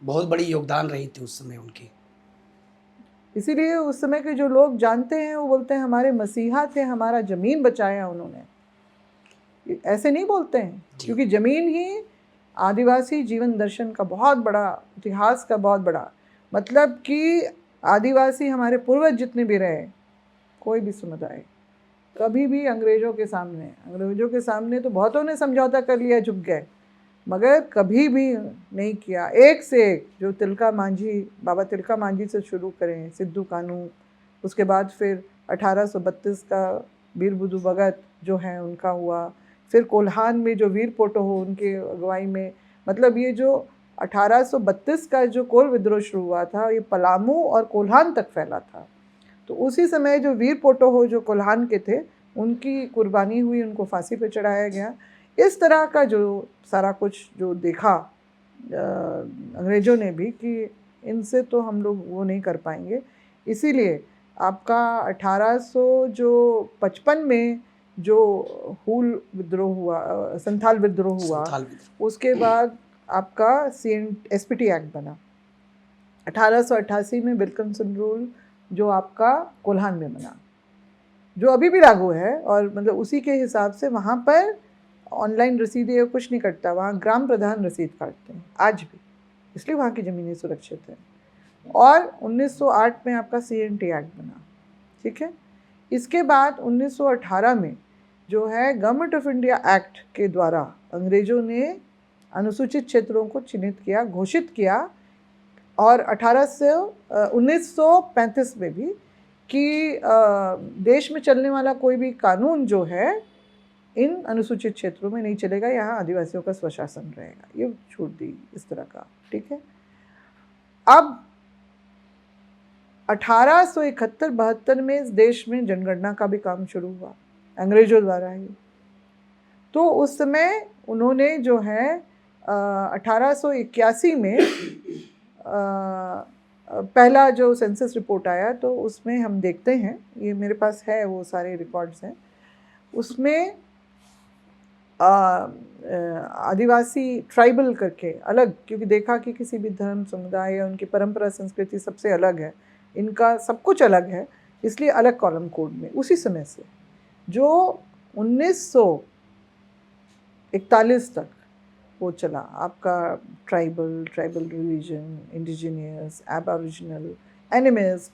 बहुत बड़ी योगदान रही थी उस समय उनकी। इसीलिए उस समय के जो लोग जानते हैं वो बोलते हैं हमारे मसीहा थे, हमारा ज़मीन बचाया उन्होंने। ऐसे नहीं बोलते हैं, क्योंकि ज़मीन ही आदिवासी जीवन दर्शन का बहुत बड़ा, इतिहास का बहुत बड़ा, मतलब कि आदिवासी हमारे पूर्वज जितने भी रहे, कोई भी समुदाय कभी भी अंग्रेज़ों के सामने तो बहुतों ने समझौता कर लिया, झुक गए, मगर कभी भी नहीं किया। एक से एक, जो तिलका मांझी, बाबा तिलका मांझी से शुरू करें, सिद्धू कानू, उसके बाद फिर 1832 का वीर बुधू भगत जो है उनका हुआ, फिर कोल्हान में जो वीर पोटो हो उनके अगुवाई में, मतलब ये जो 1832 का जो कोल विद्रोह शुरू हुआ था, ये पलामू और कोल्हान तक फैला था। तो उसी समय जो वीर पोटो हो जो कोल्हान के थे, उनकी कुर्बानी हुई, उनको फांसी पे चढ़ाया गया। इस तरह का जो सारा कुछ जो देखा अंग्रेज़ों ने भी कि इनसे तो हम लोग वो नहीं कर पाएंगे। इसीलिए आपका 1855 में जो हूल विद्रोह हुआ, संथाल विद्रोह हुआ, संथाल विद्रोह। उसके बाद आपका एसपीटी एक्ट बना। 1888 में विल्किंसन रूल जो आपका कोल्हान में बना, जो अभी भी लागू है, और मतलब उसी के हिसाब से वहाँ पर ऑनलाइन रसीदें कुछ नहीं कटता, वहाँ ग्राम प्रधान रसीद काटते हैं आज भी, इसलिए वहाँ की ज़मीनें सुरक्षित हैं। और 1908 में आपका CNT एक्ट बना, ठीक है। इसके बाद 1918 में जो है गवर्नमेंट ऑफ इंडिया एक्ट के द्वारा अंग्रेज़ों ने अनुसूचित क्षेत्रों को चिन्हित किया, घोषित किया, और 1935 में भी कि देश में चलने वाला कोई भी कानून जो है इन अनुसूचित क्षेत्रों में नहीं चलेगा, यहाँ आदिवासियों का स्वशासन रहेगा, ये छूट दी इस तरह का, ठीक है। अब 1871-72 में इस देश में जनगणना का भी काम शुरू हुआ अंग्रेजों द्वारा ही। तो उस समय उन्होंने जो है 1881 में पहला जो सेंसस रिपोर्ट आया, तो उसमें हम देखते हैं, ये मेरे पास है, वो सारे रिकॉर्ड्स हैं, उसमें आदिवासी ट्राइबल करके अलग, क्योंकि देखा कि किसी भी धर्म समुदाय या उनकी परंपरा संस्कृति सबसे अलग है, इनका सब कुछ अलग है, इसलिए अलग कॉलम कोड में उसी समय से जो 1941 तक वो चला आपका tribal religion, indigenous, aboriginal, animist,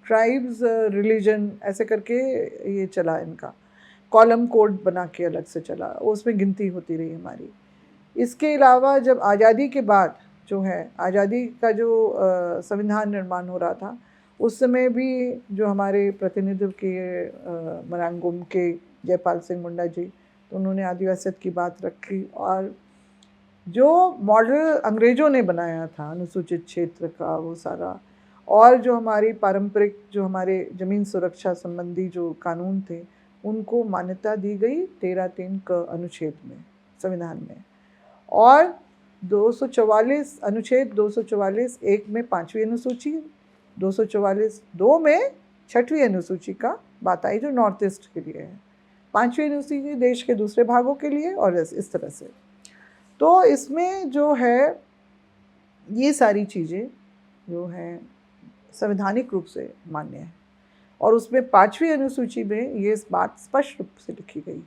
tribes religion, ऐसे करके ये चला, इनका कॉलम कोड बना के अलग से चला, उसमें गिनती होती रही हमारी। इसके अलावा जब आज़ादी के बाद जो है, आज़ादी का जो संविधान निर्माण हो रहा था, उस समय भी जो हमारे प्रतिनिधित्व किए मरांगुम के जयपाल सिंह मुंडा जी, तो उन्होंने आदिवासियत की बात रखी, और जो मॉडल अंग्रेज़ों ने बनाया था अनुसूचित क्षेत्र का वो सारा, और जो हमारी पारंपरिक जो हमारे ज़मीन सुरक्षा संबंधी जो कानून थे, उनको मान्यता दी गई 13(3) क अनुच्छेद में संविधान में, और 244 अनुच्छेद 244(1) में 5वीं अनुसूची, 244(2) में 6वीं अनुसूची का बात आई जो नॉर्थ ईस्ट के लिए है, 5वीं अनुसूची देश के दूसरे भागों के लिए, और इस तरह से। तो इसमें जो है ये सारी चीज़ें जो हैं संवैधानिक रूप से मान्य है, और उसमें 5वीं अनुसूची में ये इस बात स्पष्ट रूप से लिखी गई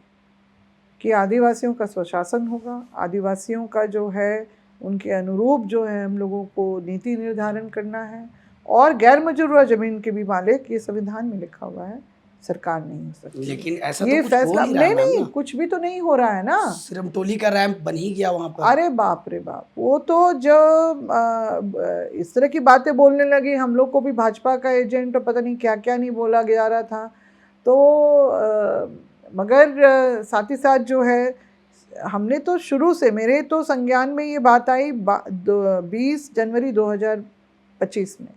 कि आदिवासियों का स्वशासन होगा, आदिवासियों का जो है उनके अनुरूप जो है हम लोगों को नीति निर्धारण करना है, और गैर मजरूरा ज़मीन के भी मालिक, ये संविधान में लिखा हुआ है, सरकार नहीं हो सकती। लेकिन ऐसा ये तो कुछ हो फैसला नहीं रहा है नहीं, ना। कुछ भी तो नहीं हो रहा है ना। सिरमटोली का रैंप बन ही गया वहाँ पर। अरे बाप रे बाप, वो तो जब इस तरह की बातें बोलने लगी, हम लोग को भी भाजपा का एजेंट और पता नहीं क्या क्या नहीं बोला जा रहा था, तो मगर साथ ही साथ जो है हमने तो शुरू से, मेरे तो संज्ञान में ये बात आई 20 जनवरी 2025 में,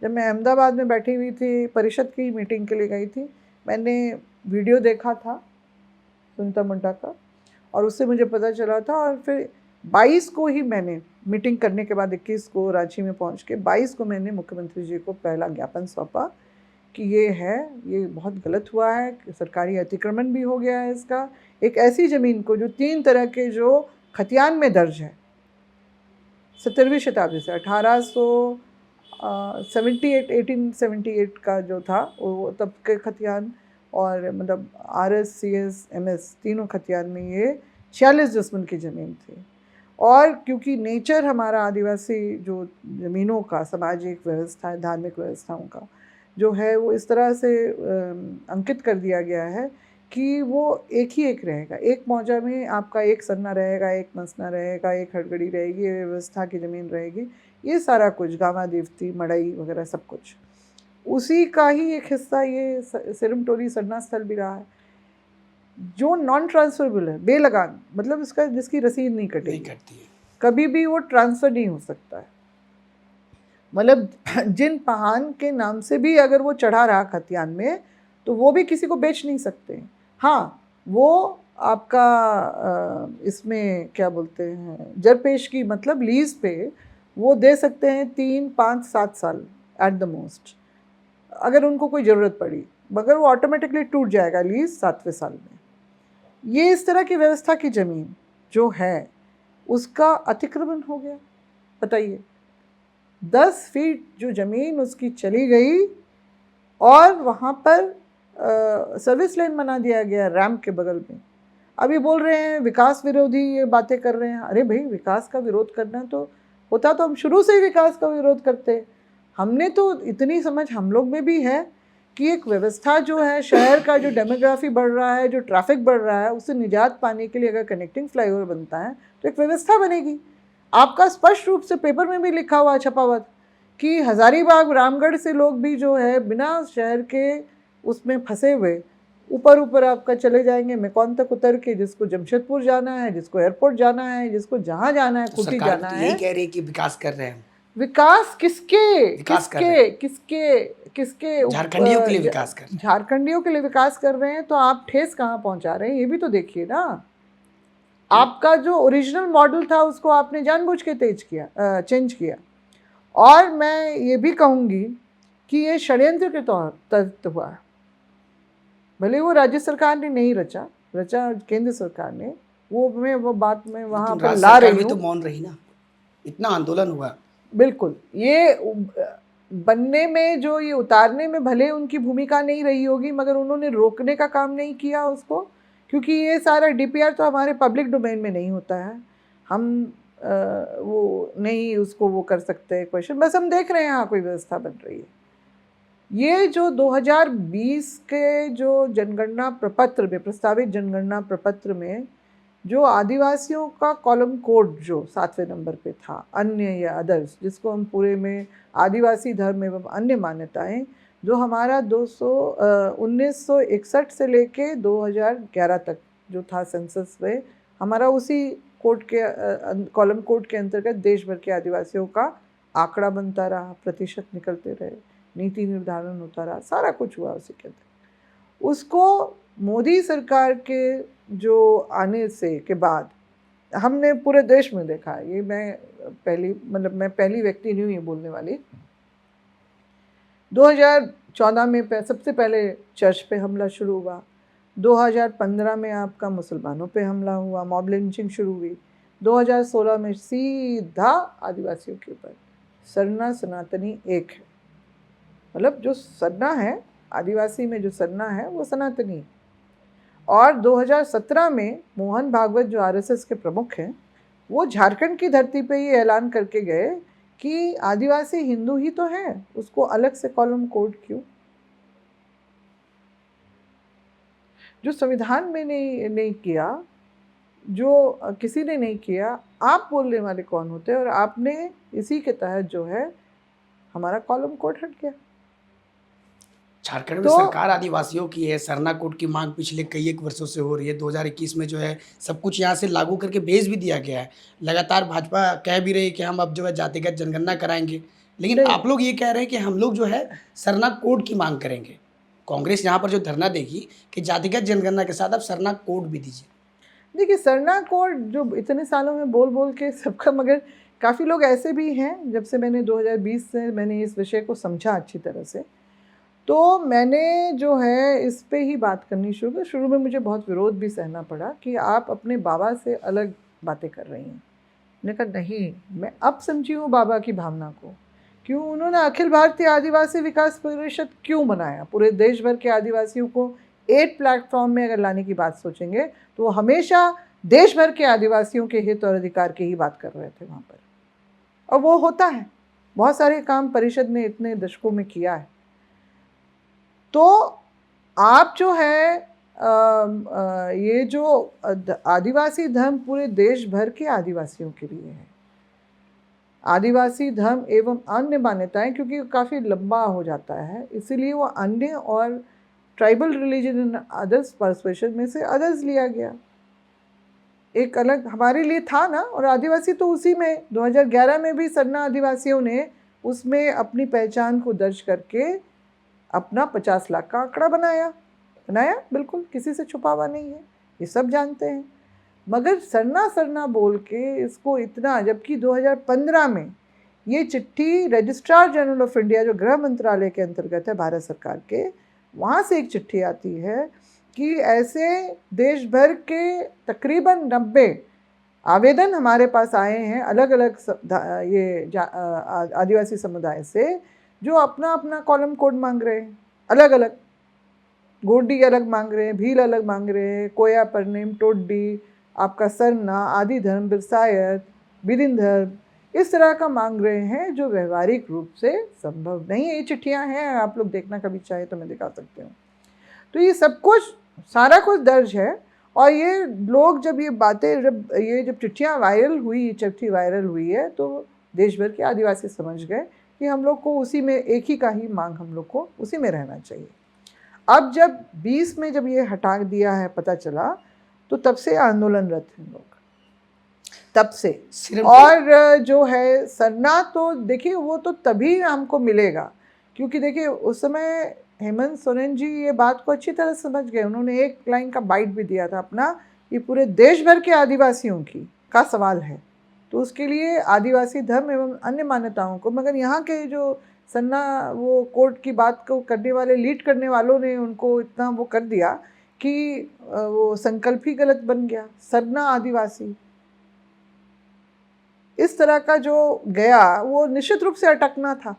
जब मैं अहमदाबाद में बैठी हुई थी, परिषद की मीटिंग के लिए गई थी, मैंने वीडियो देखा था सुनीता मुंडा का, और उससे मुझे पता चला था, और फिर 22 को ही मैंने मीटिंग करने के बाद 21 को रांची में पहुंच के 22 को मैंने मुख्यमंत्री जी को पहला ज्ञापन सौंपा कि ये बहुत गलत हुआ है, कि सरकारी अतिक्रमण भी हो गया है इसका, एक ऐसी ज़मीन को जो 3 तरह के जो खतियान में दर्ज है 17वीं शताब्दी से 1878 का जो था वो तब के खतियान, और मतलब RS CS MS तीनों खतियान में ये 46 डिसमिल की ज़मीन थी। और क्योंकि नेचर हमारा आदिवासी जो ज़मीनों का, सामाजिक व्यवस्था, धार्मिक व्यवस्थाओं का जो है वो इस तरह से अंकित कर दिया गया है कि वो एक ही एक रहेगा, एक मौजा में आपका एक सन्ना रहेगा, एक मसना रहेगा, एक हड़गड़ी रहेगी, ये व्यवस्था की ज़मीन रहेगी, ये सारा कुछ गामा देवती, मड़ई वगैरह सब कुछ उसी का ही एक हिस्सा ये सिरमटोली सरना स्थल भी रहा है, जो नॉन ट्रांसफरेबल है, बेलगान, मतलब इसका जिसकी रसीद नहीं कटेगी, कभी भी वो ट्रांसफ़र नहीं हो सकता है। मतलब जिन पहान के नाम से भी अगर वो चढ़ा रहा खतियान में, तो वो भी किसी को बेच नहीं सकते। हाँ, वो आपका इसमें क्या बोलते हैं, जरपेशगी मतलब लीज पे वो दे सकते हैं 3, 5, 7 साल एट द मोस्ट, अगर उनको कोई ज़रूरत पड़ी, मगर वो ऑटोमेटिकली टूट जाएगा लीज 7वें साल में। ये इस तरह की व्यवस्था की ज़मीन जो है उसका अतिक्रमण हो गया। बताइए, 10 फीट जो ज़मीन उसकी चली गई और वहाँ पर सर्विस लेन बना दिया गया रैम्प के बगल में। अभी बोल रहे हैं विकास विरोधी ये बातें कर रहे हैं। अरे भाई, विकास का विरोध करना तो होता तो हम शुरू से ही विकास का विरोध करते। हमने तो इतनी समझ हम लोग में भी है कि एक व्यवस्था जो है, शहर का जो डेमोग्राफी बढ़ रहा है, जो ट्रैफिक बढ़ रहा है, उससे निजात पाने के लिए अगर कनेक्टिंग फ्लाईओवर बनता है तो एक व्यवस्था बनेगी। आपका स्पष्ट रूप से पेपर में भी लिखा हुआ, छपा हुआ कि हज़ारीबाग रामगढ़ से लोग भी जो है बिना शहर के उसमें फंसे हुए ऊपर ऊपर आपका चले जाएंगे मेकॉन तक उतर के, जिसको जमशेदपुर जाना है, जिसको एयरपोर्ट जाना है, जिसको जहाँ जाना है, तो कुटी सरकार जाना तो है। यही कह रही है कि विकास कर रहे हैं। विकास किसके विकास कर रहे किसके किसके झारखंडियों के लिए विकास कर रहे हैं। झारखंडियों के लिए विकास कर रहे हैं, तो आप ठेस कहाँ पहुँचा रहे हैं ये भी तो देखिए ना। आपका जो ओरिजिनल मॉडल था उसको आपने जानबूझ के चेंज किया। और मैं ये भी कहूँगी कि ये षड्यंत्र के तहत हुआ है। भले वो राज्य सरकार ने नहीं रचा केंद्र सरकार ने, वो बात में वहाँ पर ला रही हूँ। तो मौन रही ना, इतना आंदोलन हुआ। बिल्कुल, ये बनने में, जो ये उतारने में भले उनकी भूमिका नहीं रही होगी, मगर उन्होंने रोकने का काम नहीं किया उसको, क्योंकि ये सारा डीपीआर तो हमारे पब्लिक डोमेन में नहीं होता है। हम वो नहीं उसको वो कर सकते क्वेश्चन, बस हम देख रहे हैं यहाँ कोई व्यवस्था बन रही है। ये जो 2020 के जो जनगणना प्रपत्र में, प्रस्तावित जनगणना प्रपत्र में जो आदिवासियों का कॉलम कोड जो 7वें नंबर पे था, अन्य या अदर्स, जिसको हम पूरे में आदिवासी धर्म एवं अन्य मान्यताएं, जो हमारा 1961 से लेके 2011 तक जो था सेंसस में, हमारा उसी कोड के कॉलम कोड के अंतर्गत देश भर के आदिवासियों का आंकड़ा बनता रहा, प्रतिशत निकलते रहे, नीति निर्धारण होता रहा, सारा कुछ हुआ उसी के अंदर। उसको मोदी सरकार के जो आने से के बाद हमने पूरे देश में देखा है। ये मैं पहली व्यक्ति नहीं हूँ ये बोलने वाली। 2014 में सबसे पहले चर्च पे हमला शुरू हुआ, 2015 में आपका मुसलमानों पे हमला हुआ, मॉब लिंचिंग शुरू हुई, 2016 में सीधा आदिवासियों के ऊपर। सरना सनातनी एक है, मतलब जो सरना है, आदिवासी में जो सरना है वो सनातनी। और 2017 में मोहन भागवत जो आरएसएस के प्रमुख हैं, वो झारखंड की धरती पे ये ऐलान करके गए कि आदिवासी हिंदू ही तो है, उसको अलग से कॉलम कोड क्यों। जो संविधान में नहीं किया, जो किसी ने नहीं किया, आप बोलने वाले कौन होते हैं। और आपने इसी के तहत जो है हमारा कॉलम कोड हट गया। झारखंड में सरकार आदिवासियों की है, सरना कोड की मांग पिछले कई एक वर्षों से हो रही है। 2021 में जो है सब कुछ यहाँ से लागू करके भेज भी दिया गया है। लगातार भाजपा कह भी रही है कि हम अब जो है जातिगत जनगणना कराएंगे, लेकिन आप लोग ये कह रहे हैं कि हम लोग जो है सरना कोड की मांग करेंगे। कांग्रेस यहाँ पर जो धरना देगी कि जातिगत जनगणना के साथ आप सरना कोड भी दीजिए। देखिए, सरना कोड जो इतने सालों में बोल के सबका, मगर काफ़ी लोग ऐसे भी हैं, जब से मैंने 2020 से मैंने इस विषय को समझा अच्छी तरह से, तो मैंने जो है इस पे ही बात करनी शुरू में मुझे बहुत विरोध भी सहना पड़ा कि आप अपने बाबा से अलग बातें कर रही हैं। मैंने कहा नहीं, मैं अब समझी हूँ बाबा की भावना को। क्यों उन्होंने अखिल भारतीय आदिवासी विकास परिषद क्यों बनाया। पूरे देश भर के आदिवासियों को एक प्लेटफॉर्म में अगर लाने की बात सोचेंगे तो वो हमेशा देश भर के आदिवासियों के हित और अधिकार की ही बात कर रहे थे वहाँ पर, और वो होता है। बहुत सारे काम परिषद ने इतने दशकों में किया है। तो आप जो है ये जो आदिवासी धर्म पूरे देश भर के आदिवासियों के लिए है। आदिवासी धर्म एवं अन्य मान्यताएं, क्योंकि काफ़ी लंबा हो जाता है, इसीलिए वो अन्य और tribal religion and others persuasion में से अदर्स लिया गया। एक अलग हमारे लिए था ना। और आदिवासी तो उसी में 2011 में भी सरना आदिवासियों ने उसमें अपनी पहचान को दर्ज करके अपना 50 लाख का आंकड़ा बनाया। बिल्कुल किसी से छुपा हुआ नहीं है। ये सब जानते हैं। मगर सरना सरना बोल के इसको इतना, जबकि 2015 में ये चिट्ठी रजिस्ट्रार जनरल ऑफ इंडिया जो गृह मंत्रालय के अंतर्गत है भारत सरकार के, वहाँ से एक चिट्ठी आती है कि ऐसे देश भर के तकरीबन 90 आवेदन हमारे पास आए हैं अलग अलग आदिवासी समुदाय से, जो अपना अपना कॉलम कोड मांग रहे हैं, अलग अलग गोंडी अलग मांग रहे हैं, भील अलग मांग रहे हैं, कोया परनेम टोड्डी, आपका सरना, आदि धर्म, बिरसायत, बिदिन धर्म, इस तरह का मांग रहे हैं जो व्यवहारिक रूप से संभव नहीं है। ये चिट्ठियाँ हैं, आप लोग देखना कभी चाहे तो मैं दिखा सकती हूँ। तो ये सब कुछ, सारा कुछ दर्ज है। और ये लोग जब ये बातें, जब चिट्ठियाँ वायरल हुई, चिट्ठी वायरल हुई है, तो देश भर के आदिवासी समझ गए कि हम लोग को उसी में, एक ही का ही मांग, हम लोग को उसी में रहना चाहिए। अब जब 20 में जब ये हटा दिया है, पता चला, तो तब से आंदोलनरत हैं लोग, तब से। और जो है सरना, तो देखिए वो तो तभी हमको मिलेगा, क्योंकि देखिए उस समय हेमंत सोरेन जी ये बात को अच्छी तरह समझ गए। उन्होंने एक लाइन का बाइट भी दिया था अपना, ये पूरे देश भर के आदिवासियों का सवाल है, तो उसके लिए आदिवासी धर्म एवं अन्य मान्यताओं को, मगर यहाँ के जो सरना वो कोर्ट की बात को करने वाले, लीड करने वालों ने उनको इतना वो कर दिया कि वो संकल्प ही गलत बन गया, सरना आदिवासी। इस तरह का जो गया वो निश्चित रूप से अटकना था,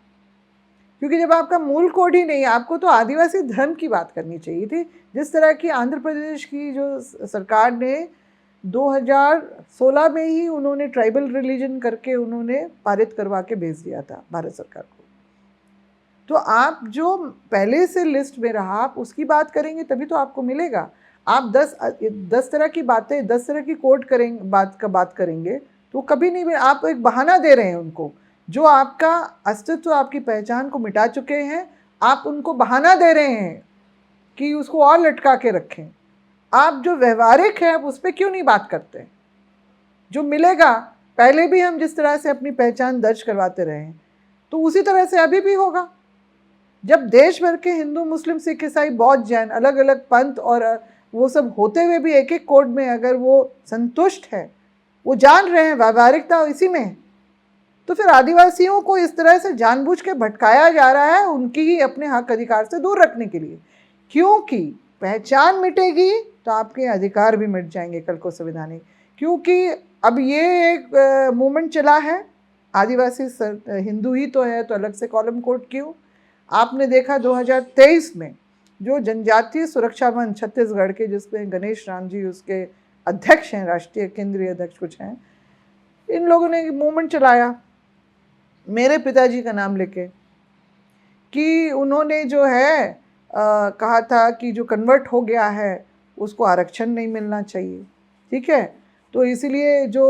क्योंकि जब आपका मूल कोड ही नहीं है, आपको तो आदिवासी धर्म की बात करनी चाहिए थी। जिस तरह की आंध्र प्रदेश की जो सरकार ने 2016 में ही उन्होंने ट्राइबल रिलीजन करके उन्होंने पारित करवा के भेज दिया था भारत सरकार को। तो आप जो पहले से लिस्ट में रहा, आप उसकी बात करेंगे तभी तो आपको मिलेगा। आप 10 तरह की बातें, 10 तरह की कोड करेंगे, बात करेंगे तो कभी नहीं। आप एक बहाना दे रहे हैं उनको, जो आपका अस्तित्व, आपकी पहचान को मिटा चुके हैं, आप उनको बहाना दे रहे हैं कि उसको और लटका के रखें। आप जो व्यवहारिक है, आप उस पर क्यों नहीं बात करते? जो मिलेगा, पहले भी हम जिस तरह से अपनी पहचान दर्ज करवाते रहे हैं, तो उसी तरह से अभी भी होगा। जब देश भर के हिंदू, मुस्लिम, सिख, ईसाई, बौद्ध, जैन, अलग अलग पंथ और वो सब होते हुए भी एक एक कोड में अगर वो संतुष्ट है, वो जान रहे हैं व्यवहारिकता इसी में है, तो फिर आदिवासियों को इस तरह से जानबूझ के भटकाया जा रहा है उनकी ही अपने हक अधिकार से दूर रखने के लिए। क्योंकि पहचान मिटेगी तो आपके अधिकार भी मिट जाएंगे कल को संवैधानिक। क्योंकि अब ये एक मूवमेंट चला है, आदिवासी हिंदू ही तो है, तो अलग से कॉलम कोड क्यों? आपने देखा 2023 में जो जनजातीय सुरक्षा मंच छत्तीसगढ़ के, जिसमें गणेश राम जी उसके अध्यक्ष हैं, राष्ट्रीय केंद्रीय अध्यक्ष कुछ हैं, इन लोगों ने मूवमेंट चलाया मेरे पिताजी का नाम लेके, कि उन्होंने जो है कहा था कि जो कन्वर्ट हो गया है उसको आरक्षण नहीं मिलना चाहिए, ठीक है। तो इसीलिए जो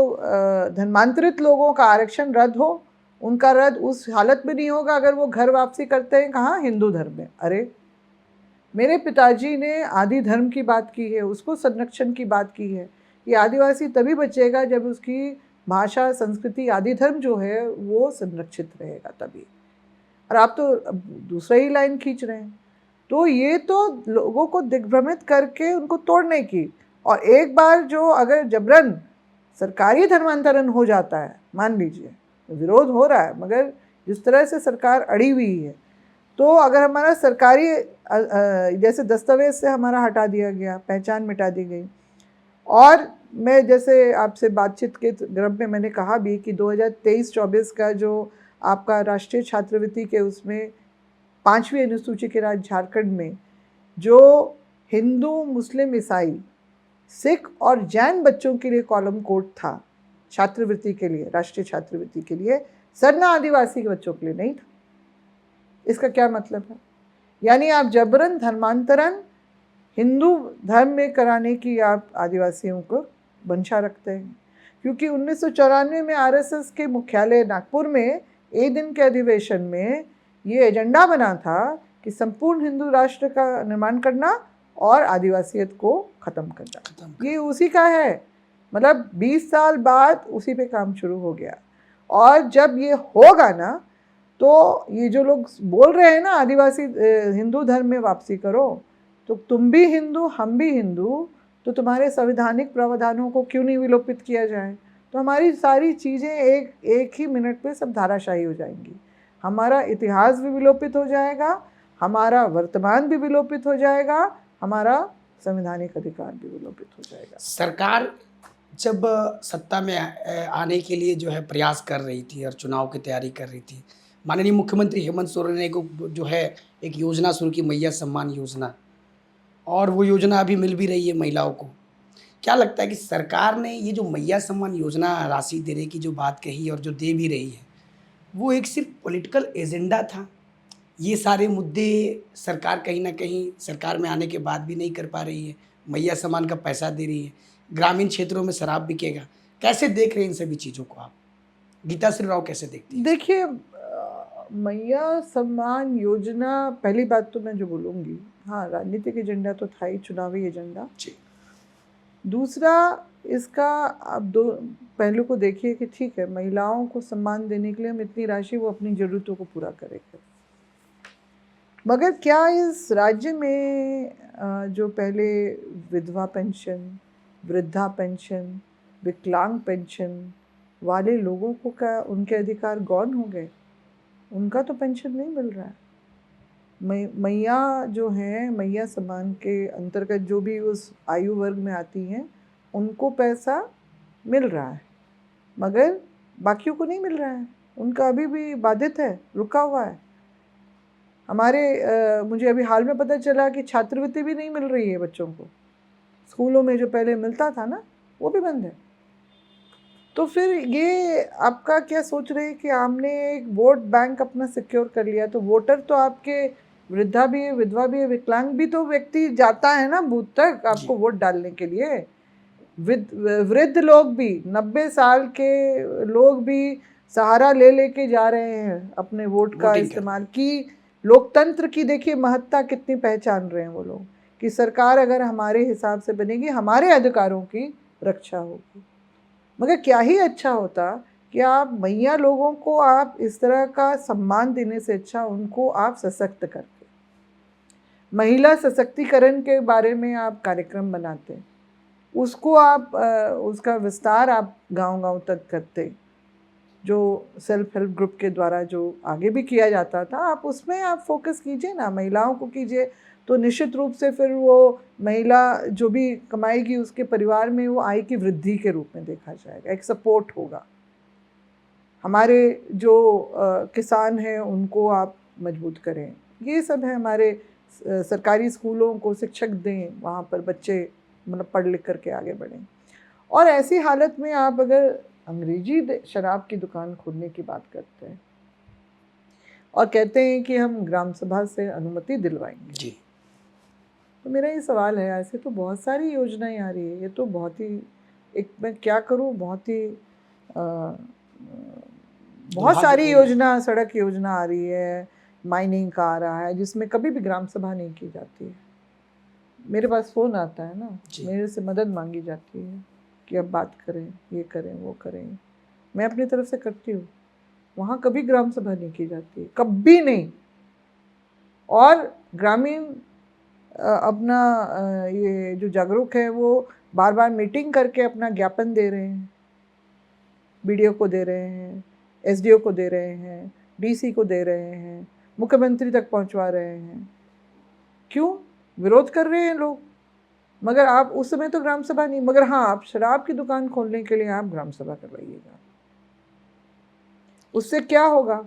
धर्मांतरित लोगों का आरक्षण रद्द हो, उनका रद्द उस हालत में नहीं होगा अगर वो घर वापसी करते हैं कहाँ, हिंदू धर्म में। अरे मेरे पिताजी ने आदि धर्म की बात की है, उसको संरक्षण की बात की है। ये आदिवासी तभी बचेगा जब उसकी भाषा, संस्कृति, आदि धर्म जो है वो संरक्षित रहेगा तभी। और आप तो दूसरा ही लाइन खींच रहे हैं। तो ये तो लोगों को दिग्भ्रमित करके उनको तोड़ने की, और एक बार जो अगर जबरन सरकारी धर्मांतरण हो जाता है, मान लीजिए विरोध हो रहा है, मगर जिस तरह से सरकार अड़ी हुई है, तो अगर हमारा सरकारी जैसे दस्तावेज से हमारा हटा दिया गया, पहचान मिटा दी गई, और मैं जैसे आपसे बातचीत के क्रम में मैंने कहा भी कि 2023-24 का जो आपका राष्ट्रीय छात्रवृत्ति के उसमें 5वीं अनुसूची के राज्य झारखंड में जो हिंदू, मुस्लिम, ईसाई, सिख और जैन बच्चों के लिए कॉलम कोड था छात्रवृत्ति के लिए, राष्ट्रीय छात्रवृत्ति के लिए, सरना आदिवासी के बच्चों के लिए नहीं था। इसका क्या मतलब है? यानी आप जबरन धर्मांतरण हिंदू धर्म में कराने की आप आदिवासियों को मंशा रखते हैं। क्योंकि 1994 में आरएसएस के मुख्यालय नागपुर में एक दिन के अधिवेशन में ये एजेंडा बना था कि संपूर्ण हिंदू राष्ट्र का निर्माण करना और आदिवासियत को ख़त्म करना। ये उसी का है, मतलब 20 साल बाद उसी पे काम शुरू हो गया। और जब ये होगा ना, तो ये जो लोग बोल रहे हैं ना आदिवासी हिंदू धर्म में वापसी करो, तो तुम भी हिंदू, हम भी हिंदू, तो तुम्हारे संवैधानिक प्रावधानों को क्यों नहीं विलोपित किया जाए? तो हमारी सारी चीज़ें एक ही मिनट में सब धाराशाही हो जाएंगी। हमारा इतिहास भी विलोपित हो जाएगा, हमारा वर्तमान भी विलोपित हो जाएगा, हमारा संवैधानिक अधिकार भी विलोपित हो जाएगा। सरकार जब सत्ता में आने के लिए जो है प्रयास कर रही थी और चुनाव की तैयारी कर रही थी, माननीय मुख्यमंत्री हेमंत सोरेन ने जो है एक योजना शुरू की, मैया सम्मान योजना, और वो योजना अभी मिल भी रही है महिलाओं को। क्या लगता है कि सरकार ने ये जो मैया सम्मान योजना राशि देने की जो बात कही और जो दे भी रही है, वो एक सिर्फ पॉलिटिकल एजेंडा था? ये सारे मुद्दे सरकार कहीं न कहीं सरकार में आने के बाद भी नहीं कर पा रही है, मैया सम्मान का पैसा दे रही है, ग्रामीण क्षेत्रों में शराब बिकेगा। कैसे देख रहे हैं इन सभी चीज़ों को आप? गीता श्री राव कैसे देखती हैं? देखिए, मैया सम्मान योजना, पहली बात तो मैं जो बोलूँगी, हाँ, राजनीतिक एजेंडा तो था ही, चुनावी एजेंडा। जी। दूसरा, इसका आप दो पहलू को देखिए कि ठीक है, महिलाओं को सम्मान देने के लिए हम इतनी राशि वो अपनी ज़रूरतों को पूरा करेंगे, मगर क्या इस राज्य में जो पहले विधवा पेंशन, वृद्धा पेंशन, विकलांग पेंशन वाले लोगों को क्या उनके अधिकार गौण हो गए? उनका तो पेंशन नहीं मिल रहा है। मैया जो हैं, मैया सम्मान के अंतर्गत जो भी उस आयु वर्ग में आती हैं, उनको पैसा मिल रहा है, मगर बाकियों को नहीं मिल रहा है। उनका अभी भी बाधित है, रुका हुआ है। हमारे मुझे अभी हाल में पता चला कि छात्रवृत्ति भी नहीं मिल रही है बच्चों को। स्कूलों में जो पहले मिलता था ना, वो भी बंद है। तो फिर ये आपका क्या सोच रहे हैं कि आपने एक वोट बैंक अपना सिक्योर कर लिया, तो वोटर तो आपके वृद्धा भी है, विधवा भी है, विकलांग भी तो व्यक्ति जाता है ना बूथ तक आपको वोट डालने के लिए। वृद्ध लोग भी, 90 साल के लोग भी सहारा ले लेके जा रहे हैं अपने वोट का इस्तेमाल की। लोकतंत्र की देखिए महत्ता कितनी पहचान रहे हैं वो लोग, कि सरकार अगर हमारे हिसाब से बनेगी, हमारे अधिकारों की रक्षा होगी। मगर क्या ही अच्छा होता कि आप मैया लोगों को आप इस तरह का सम्मान देने से अच्छा उनको आप सशक्त करके, महिला सशक्तिकरण के बारे में आप कार्यक्रम बनाते, उसको आप उसका विस्तार आप गांव-गांव तक करते, जो सेल्फ हेल्प ग्रुप के द्वारा जो आगे भी किया जाता था, आप उसमें आप फोकस कीजिए ना, महिलाओं को कीजिए। तो निश्चित रूप से फिर वो महिला जो भी कमाएगी उसके परिवार में वो आय की वृद्धि के रूप में देखा जाएगा, एक सपोर्ट होगा। हमारे जो किसान हैं उनको आप मजबूत करें। ये सब है। हमारे सरकारी स्कूलों को शिक्षक दें, वहाँ पर बच्चे मतलब पढ़ लिख करके आगे बढ़ें। और ऐसी हालत में आप अगर अंग्रेजी शराब की दुकान खोलने की बात करते हैं और कहते हैं कि हम ग्राम सभा से अनुमति दिलवाएंगे जी, तो मेरा ये सवाल है, ऐसे तो बहुत सारी योजनाएं आ रही है, ये तो बहुत ही मैं क्या करूं, बहुत सारी योजना, सड़क योजना आ रही है, माइनिंग का आ रहा है, जिसमें कभी भी ग्राम सभा नहीं की जाती है। मेरे पास फ़ोन आता है ना, मेरे से मदद मांगी जाती है कि अब बात करें, ये करें, वो करें। मैं अपनी तरफ से करती हूँ, वहाँ कभी ग्राम सभा नहीं की जाती, कभी नहीं। और ग्रामीण अपना ये जो जागरूक है वो बार बार मीटिंग करके अपना ज्ञापन दे रहे हैं, बीडीओ को दे रहे हैं, एसडीओ को दे रहे हैं, डीसी को दे रहे हैं, मुख्यमंत्री तक पहुंचवा रहे हैं। क्यों? विरोध कर रहे हैं लोग, मगर आप उस समय तो ग्राम सभा नहीं, मगर हाँ, आप शराब की दुकान खोलने के लिए आप ग्राम सभा करवाइएगा। उससे क्या होगा?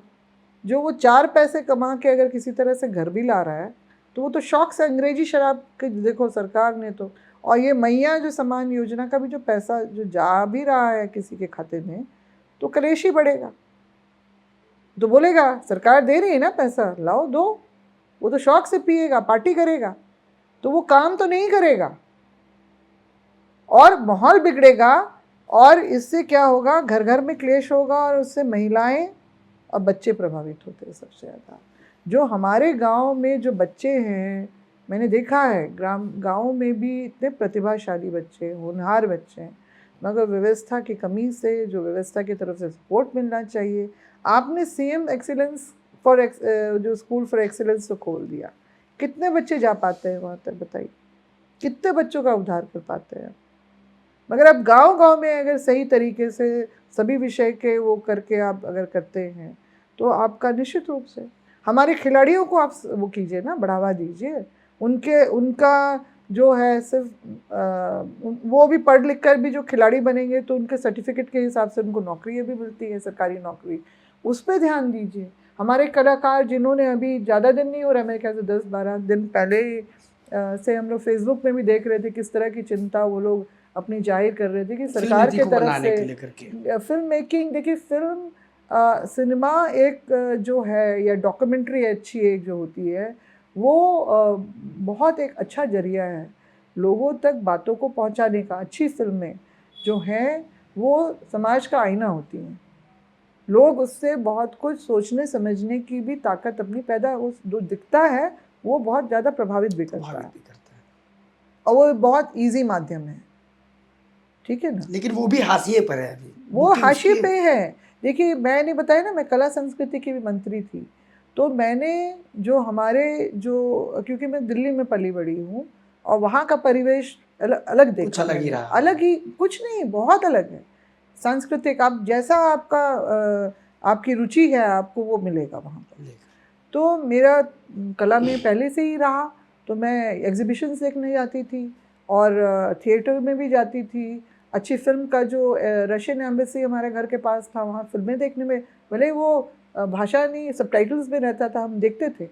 जो वो 4 पैसे कमा के अगर किसी तरह से घर भी ला रहा है, तो वो तो शौक से अंग्रेजी शराब के, देखो सरकार ने तो, और ये मैया जो सम्मान योजना का भी जो पैसा जो जा भी रहा है किसी के खाते में, तो कलेश ही बढ़ेगा। तो बोलेगा सरकार दे रही है ना पैसा, लाओ दो। वो तो शौक से पिएगा, पार्टी करेगा, तो वो काम तो नहीं करेगा और माहौल बिगड़ेगा। और इससे क्या होगा? घर घर में क्लेश होगा और उससे महिलाएं और बच्चे प्रभावित होते हैं सबसे ज़्यादा। जो हमारे गांव में जो बच्चे हैं, मैंने देखा है गांव में भी इतने प्रतिभाशाली बच्चे, होनहार बच्चे हैं, मगर व्यवस्था की कमी से, जो व्यवस्था की तरफ से सपोर्ट मिलना चाहिए। आपने सीएम एक्सीलेंस फॉर जो स्कूल फॉर एक्सीलेंस तो खोल दिया, कितने बच्चे जा पाते हैं वहाँ तक बताइए? कितने बच्चों का उद्धार कर पाते हैं। मगर अब गांव-गांव में अगर सही तरीके से सभी विषय के वो करके आप अगर करते हैं, तो आपका निश्चित रूप से हमारे खिलाड़ियों को आप वो कीजिए ना, बढ़ावा दीजिए। उनका जो है सिर्फ वो भी पढ़ लिख कर भी जो खिलाड़ी बनेंगे तो उनके सर्टिफिकेट के हिसाब से उनको नौकरियाँ भी मिलती है, सरकारी नौकरी, उस पर ध्यान दीजिए। हमारे कलाकार जिन्होंने अभी ज़्यादा दिन नहीं हो रहा, मेरे ख्याल से 10-12 दिन पहले से हम लोग फेसबुक में भी देख रहे थे किस तरह की चिंता वो लोग अपनी जाहिर कर रहे थे कि सरकार के तरफ से फिल्म मेकिंग, देखिए फिल्म सिनेमा एक जो है या डॉक्यूमेंट्री अच्छी एक जो होती है वो बहुत एक अच्छा जरिया है लोगों तक बातों को पहुंचाने का। अच्छी फिल्में जो हैं वो समाज का आईना होती हैं, लोग उससे बहुत कुछ सोचने समझने की भी ताकत अपनी पैदा उस जो दिखता है वो बहुत ज़्यादा प्रभावित भी करता है और वो बहुत इजी माध्यम है, ठीक है ना। लेकिन वो भी हाशिए पर है अभी, वो हाशिए पे है। देखिए मैंने बताया ना, मैं कला संस्कृति की भी मंत्री थी, तो मैंने जो हमारे जो, क्योंकि मैं दिल्ली में पली बड़ी हूँ और वहाँ का परिवेश अलग देखा, कुछ अलग ही रहा, अलग ही, कुछ नहीं, बहुत अलग है सांस्कृतिक। आप जैसा आपका आपकी रुचि है आपको वो मिलेगा वहाँ पर। तो मेरा कला में पहले से ही रहा, तो मैं एग्जीबिशंस देखने जाती थी और थिएटर में भी जाती थी। अच्छी फिल्म का जो रशियन एम्बेसी हमारे घर के पास था, वहाँ फिल्में देखने में, भले वो भाषा नहीं सबटाइटल्स में रहता था, हम देखते थे।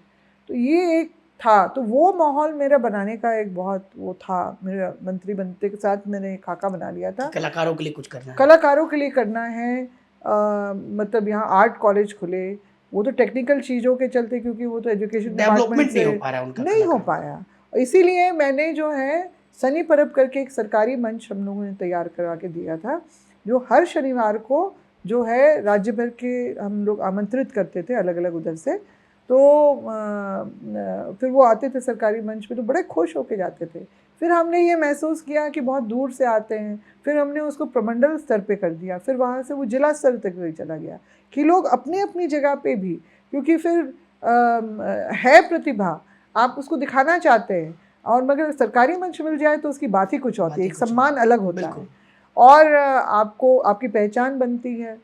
तो ये एक था, तो वो माहौल मेरा बनाने का एक बहुत वो था। मेरा मंत्री बनते के साथ मैंने खाका बना लिया था, कलाकारों के लिए कुछ करना है, कलाकारों के लिए करना है। मतलब यहाँ आर्ट कॉलेज खुले, वो तो टेक्निकल चीज़ों के चलते, क्योंकि वो तो एजुकेशन डिपार्टमेंट से नहीं हो पाया। इसीलिए मैंने जो है सनी परब करके एक सरकारी मंच हम लोगों ने तैयार करा के दिया था, जो हर शनिवार को जो है राज्य भर के हम लोग आमंत्रित करते थे अलग अलग उधर से। तो फिर वो आते थे सरकारी मंच पे, तो बड़े खुश होके जाते थे। फिर हमने ये महसूस किया कि बहुत दूर से आते हैं, फिर हमने उसको प्रमंडल स्तर पे कर दिया, फिर वहाँ से वो जिला स्तर तक भी चला गया कि लोग अपनी अपनी जगह पे भी, क्योंकि फिर है प्रतिभा, आप उसको दिखाना चाहते हैं, और मगर सरकारी मंच मिल जाए तो उसकी बात ही कुछ होती है, एक सम्मान अलग होता है और आपको आपकी पहचान बनती है,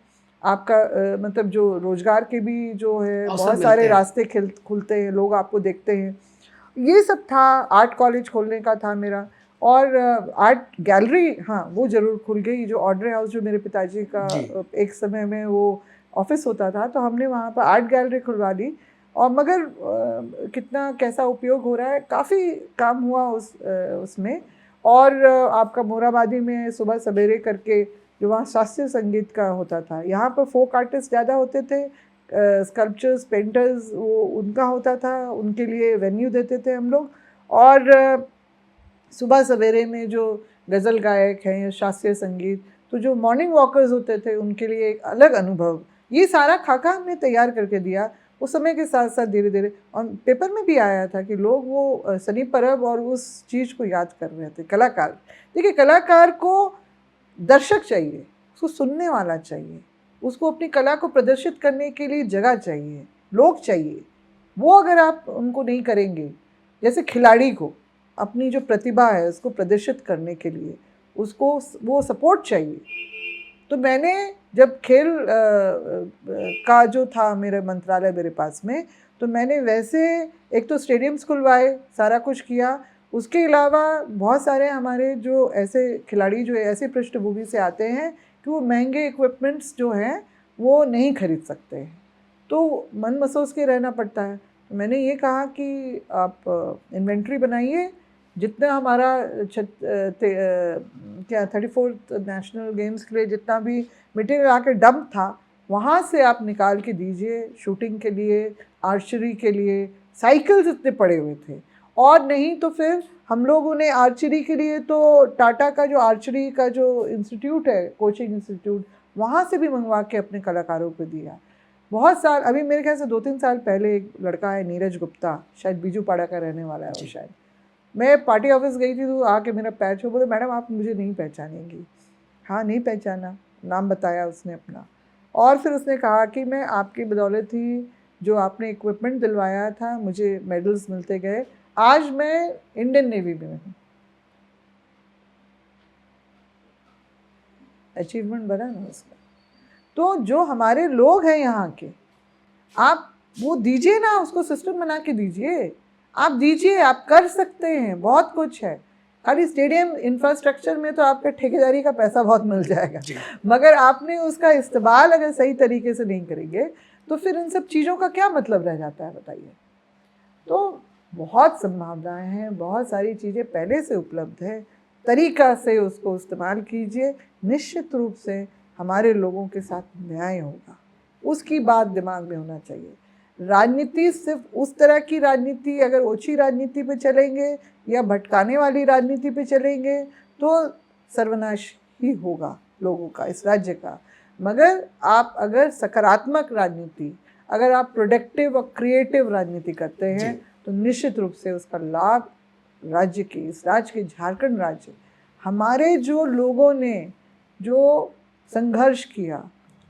आपका मतलब जो रोजगार के भी जो है बहुत सारे रास्ते खुलते हैं, लोग आपको देखते हैं। ये सब था, आर्ट कॉलेज खोलने का था मेरा, और आर्ट गैलरी, हाँ वो ज़रूर खुल गई। जो ऑड्रे हाउस जो मेरे पिताजी का एक समय में वो ऑफिस होता था, तो हमने वहाँ पर आर्ट गैलरी खुलवा दी। और मगर कितना कैसा उपयोग हो रहा है, काफ़ी काम हुआ उसमें। और आपका मोराबादी में सुबह सवेरे करके जो वहाँ शास्त्रीय संगीत का होता था, यहाँ पर फोक आर्टिस्ट ज़्यादा होते थे, स्कल्पचर्स पेंटर्स वो उनका होता था, उनके लिए वेन्यू देते थे हम लोग। और सुबह सवेरे में जो गज़ल गायक हैं या शास्त्रीय संगीत, तो जो मॉर्निंग वॉकर्स होते थे उनके लिए एक अलग अनुभव, ये सारा खाका हमने तैयार करके दिया। उस समय के साथ साथ धीरे धीरे, और पेपर में भी आया था कि लोग वो सनी परब और उस चीज़ को याद कर रहे थे। कलाकार, देखिए कलाकार को दर्शक चाहिए, उसको सुनने वाला चाहिए, उसको अपनी कला को प्रदर्शित करने के लिए जगह चाहिए, लोग चाहिए। वो अगर आप उनको नहीं करेंगे, जैसे खिलाड़ी को अपनी जो प्रतिभा है उसको प्रदर्शित करने के लिए उसको वो सपोर्ट चाहिए। तो मैंने जब खेल का जो था मेरे मंत्रालय मेरे पास में, तो मैंने वैसे एक तो स्टेडियम्स खुलवाए, सारा कुछ किया। उसके अलावा बहुत सारे हमारे जो ऐसे खिलाड़ी जो ऐसे पृष्ठभूमि से आते हैं कि वो महंगे इक्विपमेंट्स जो हैं वो नहीं खरीद सकते हैं, तो मन मसोस के रहना पड़ता है। मैंने ये कहा कि आप इन्वेंट्री बनाइए, जितना हमारा 34th नेशनल गेम्स के लिए जितना भी मटेरियल आके डंप था, वहाँ से आप निकाल के दीजिए। शूटिंग के लिए, आर्चरी के लिए साइकिल्स इतने पड़े हुए थे, और नहीं तो फिर हम लोगों ने आर्चरी के लिए तो टाटा का जो आर्चरी का जो इंस्टीट्यूट है, कोचिंग इंस्टीट्यूट, वहाँ से भी मंगवा के अपने कलाकारों को दिया। बहुत साल, अभी मेरे ख्याल से 2-3 साल पहले एक लड़का है नीरज गुप्ता, शायद बीजूपाड़ा का रहने वाला है वो शायद, मैं पार्टी ऑफिस गई थी तो आके मेरा पैर छू, बोले मैडम आप मुझे नहीं पहचानेंगी। हाँ नहीं पहचाना, नाम बताया उसने अपना, और फिर उसने कहा कि मैं आपकी बदौलत ही जो आपने इक्विपमेंट दिलवाया था मुझे मेडल्स मिलते गए, आज मैं इंडियन नेवी में हूँ। अचीवमेंट बना ना उसका। तो जो हमारे लोग हैं यहाँ के, आप वो दीजिए ना, उसको सिस्टम बना के दीजिए, आप दीजिए, आप कर सकते हैं, बहुत कुछ है। खाली स्टेडियम इंफ्रास्ट्रक्चर में तो आपका ठेकेदारी का पैसा बहुत मिल जाएगा, मगर आपने उसका इस्तेमाल अगर सही तरीके से नहीं करेंगे तो फिर इन सब चीज़ों का क्या मतलब रह जाता है, बताइए। तो बहुत संभावनाएं हैं, बहुत सारी चीज़ें पहले से उपलब्ध है, तरीका से उसको इस्तेमाल कीजिए, निश्चित रूप से हमारे लोगों के साथ न्याय होगा। उसकी बात दिमाग में होना चाहिए। राजनीति सिर्फ उस तरह की राजनीति, अगर ओछी राजनीति पे चलेंगे या भटकाने वाली राजनीति पे चलेंगे तो सर्वनाश ही होगा लोगों का, इस राज्य का। मगर आप अगर सकारात्मक राजनीति, अगर आप प्रोडक्टिव और क्रिएटिव राजनीति करते हैं तो निश्चित रूप से उसका लाभ राज्य के, इस राज्य के, झारखंड राज्य, हमारे जो लोगों ने जो संघर्ष किया,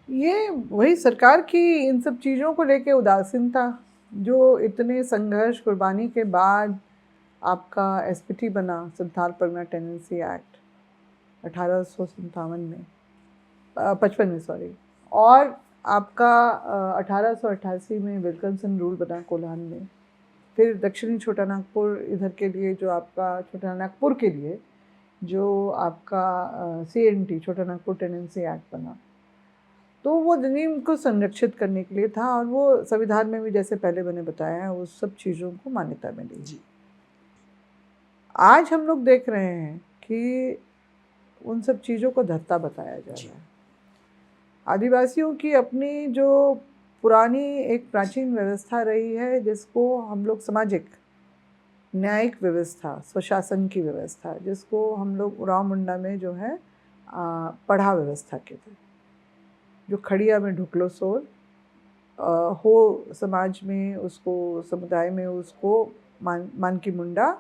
ये वही सरकार की इन सब चीज़ों को लेके उदासीनता, जो इतने संघर्ष कुर्बानी के बाद आपका एसपीटी बना, संथाल परगना टेनेंसी एक्ट 1857 में, 55 में सॉरी, और आपका 1888 में विल्किंसन रूल बना कोल्हान में, फिर दक्षिणी छोटा नागपुर इधर के लिए जो आपका छोटा नागपुर के लिए जो आपका CNT छोटा नागपुर टेनेंसी एक्ट बना, तो वो ज़मीन को संरक्षित करने के लिए था, और वो संविधान में भी जैसे पहले मैंने बताया है उस सब चीज़ों को मान्यता मिली जी। आज हम लोग देख रहे हैं कि उन सब चीज़ों को धत्ता बताया जा रहा है। आदिवासियों की अपनी जो पुरानी एक प्राचीन व्यवस्था रही है, जिसको हम लोग सामाजिक न्यायिक व्यवस्था, स्वशासन की व्यवस्था, जिसको हम लोग उरांव मुंडा में जो है पढ़ा व्यवस्था कहते हैं, जो खड़िया में ढुकलो सोर हो समाज में, उसको समुदाय में उसको मानकी मुंडा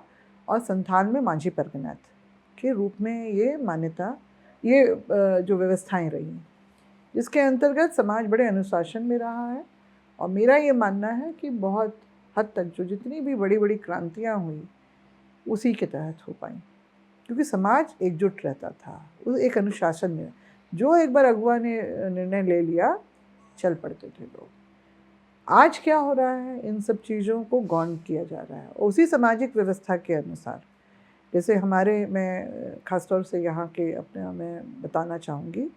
और संथाल में माझी परगनाथ के रूप में ये मान्यता, ये जो व्यवस्थाएं रही हैं, जिसके अंतर्गत समाज बड़े अनुशासन में रहा है। और मेरा ये मानना है कि बहुत हद तक जो जितनी भी बड़ी बड़ी क्रांतियाँ हुई उसी के तहत हो पाई, क्योंकि समाज एकजुट रहता था, उस एक अनुशासन में। जो एक बार अगुआ ने निर्णय ले लिया, चल पड़ते थे लोग। आज क्या हो रहा है, इन सब चीज़ों को गौण किया जा रहा है उसी सामाजिक व्यवस्था के अनुसार। जैसे हमारे, मैं ख़ासतौर से यहाँ के अपने मैं बताना चाहूँगी,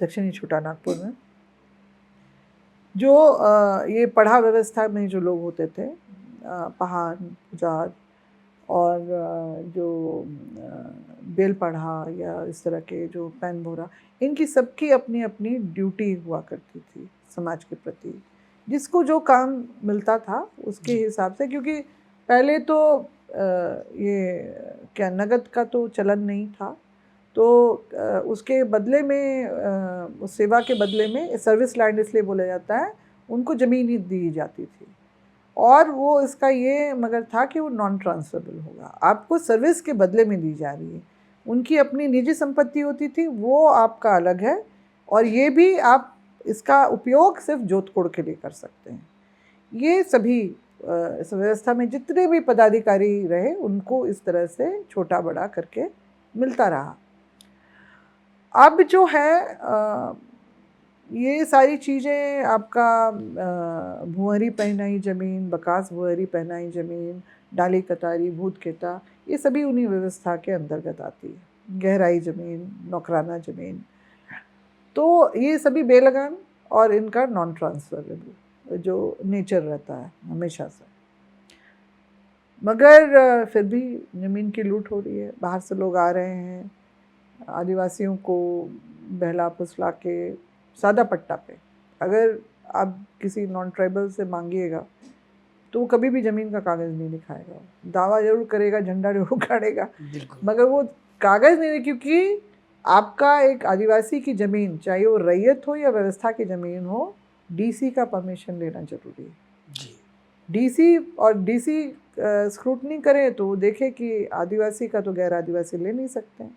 दक्षिणी छोटा नागपुर में जो ये पढ़ा व्यवस्था में जो लोग होते थे, पहान, पुजार और जो बेल पढ़ा या इस तरह के जो पैन भोरा, इनकी सबकी अपनी अपनी ड्यूटी हुआ करती थी समाज के प्रति, जिसको जो काम मिलता था उसके हिसाब से। क्योंकि पहले तो ये क्या नगद का तो चलन नहीं था, तो उसके बदले में, उस सेवा के बदले में, सर्विस लैंड इसलिए बोला जाता है, उनको ज़मीन ही दी जाती थी। और वो इसका ये मगर था कि वो नॉन ट्रांसफरेबल होगा, आपको सर्विस के बदले में दी जा रही है। उनकी अपनी निजी संपत्ति होती थी, वो आपका अलग है, और ये भी आप इसका उपयोग सिर्फ जोत कोड़ के लिए कर सकते हैं। ये सभी इस व्यवस्था में जितने भी पदाधिकारी रहे, उनको इस तरह से छोटा बड़ा करके मिलता रहा। अब जो है ये सारी चीज़ें आपका भुअरी पहनाई ज़मीन, बकास भुअरी पहनाई ज़मीन, डाली कतारी, भूत खेता, ये सभी उन्हीं व्यवस्था के अंतर्गत आती है। गहराई ज़मीन, नौकराना ज़मीन, तो ये सभी बेलगान और इनका नॉन ट्रांसफरेबल जो नेचर रहता है हमेशा से। मगर फिर भी ज़मीन की लूट हो रही है, बाहर से लोग आ रहे हैं, आदिवासियों को बहला फुसला के सादा पट्टा पे, अगर आप किसी नॉन ट्राइबल से मांगिएगा तो वो कभी भी ज़मीन का कागज़ नहीं दिखाएगा, दावा ज़रूर करेगा, झंडा जरूर गाड़ेगा, मगर वो कागज़ नहीं, क्योंकि आपका एक आदिवासी की ज़मीन, चाहे वो रैयत हो या व्यवस्था की ज़मीन हो, DC का परमिशन लेना ज़रूरी है जी। DC और DC स्क्रूटनी करे तो वो देखे कि आदिवासी का तो गैर आदिवासी ले नहीं सकते हैं।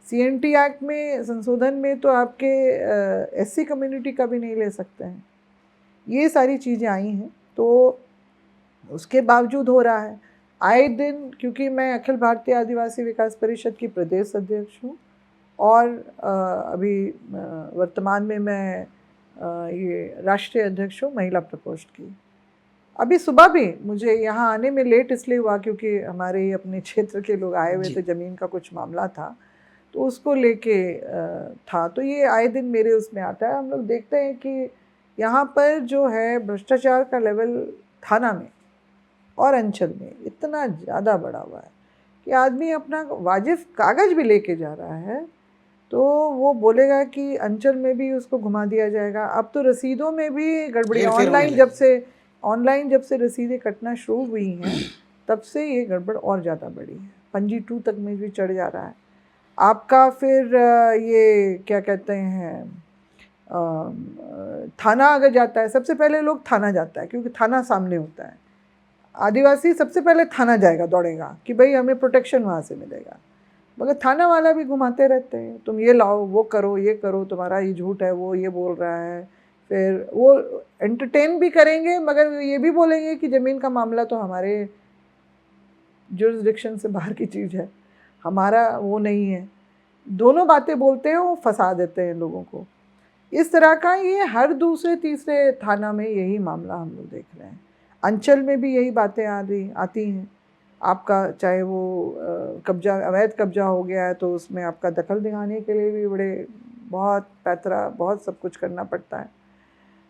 CNT एक्ट में संशोधन में तो आपके SC कम्युनिटी का भी नहीं ले सकते हैं। ये सारी चीज़ें आई हैं, तो उसके बावजूद हो रहा है आए दिन। क्योंकि मैं अखिल भारतीय आदिवासी विकास परिषद की प्रदेश अध्यक्ष हूँ, और अभी वर्तमान में मैं ये राष्ट्रीय अध्यक्ष हूँ महिला प्रकोष्ठ की। अभी सुबह भी मुझे यहाँ आने में लेट इसलिए हुआ क्योंकि हमारे ही अपने क्षेत्र के लोग आए हुए थे, ज़मीन का कुछ मामला था तो उसको लेके था। तो ये आए दिन मेरे उसमें आता है। हम लोग देखते हैं कि यहाँ पर जो है भ्रष्टाचार का लेवल थाना में और अंचल में इतना ज़्यादा बढ़ा हुआ है कि आदमी अपना वाजिब कागज़ भी लेके जा रहा है तो वो बोलेगा कि अंचल में भी उसको घुमा दिया जाएगा। अब तो रसीदों में भी गड़बड़ी, ऑनलाइन जब से रसीदें कटना शुरू हुई हैं तब से ये गड़बड़ और ज़्यादा बढ़ी है। पंजी 2 तक में भी चढ़ जा रहा है आपका। फिर ये क्या कहते हैं, थाना अगर जाता है, सबसे पहले लोग थाना जाता है क्योंकि थाना सामने होता है। आदिवासी सबसे पहले थाना जाएगा, दौड़ेगा कि भाई हमें प्रोटेक्शन वहाँ से मिलेगा, मगर थाना वाला भी घुमाते रहते हैं, तुम ये लाओ, वो करो, ये करो, तुम्हारा ये झूठ है, वो ये बोल रहा है। फिर वो एंटरटेन भी करेंगे मगर ये भी बोलेंगे कि ज़मीन का मामला तो हमारे जुरिस्डिक्शन से बाहर की चीज़ है, हमारा वो नहीं है। दोनों बातें बोलते हैं, वो फंसा देते हैं लोगों को। इस तरह का ये हर दूसरे तीसरे थाना में यही मामला हम लोग देख रहे हैं। अंचल में भी यही बातें आती हैं। आपका चाहे वो कब्जा, अवैध कब्जा हो गया है तो उसमें आपका दखल दिखाने के लिए भी बहुत पैतरा, बहुत सब कुछ करना पड़ता है।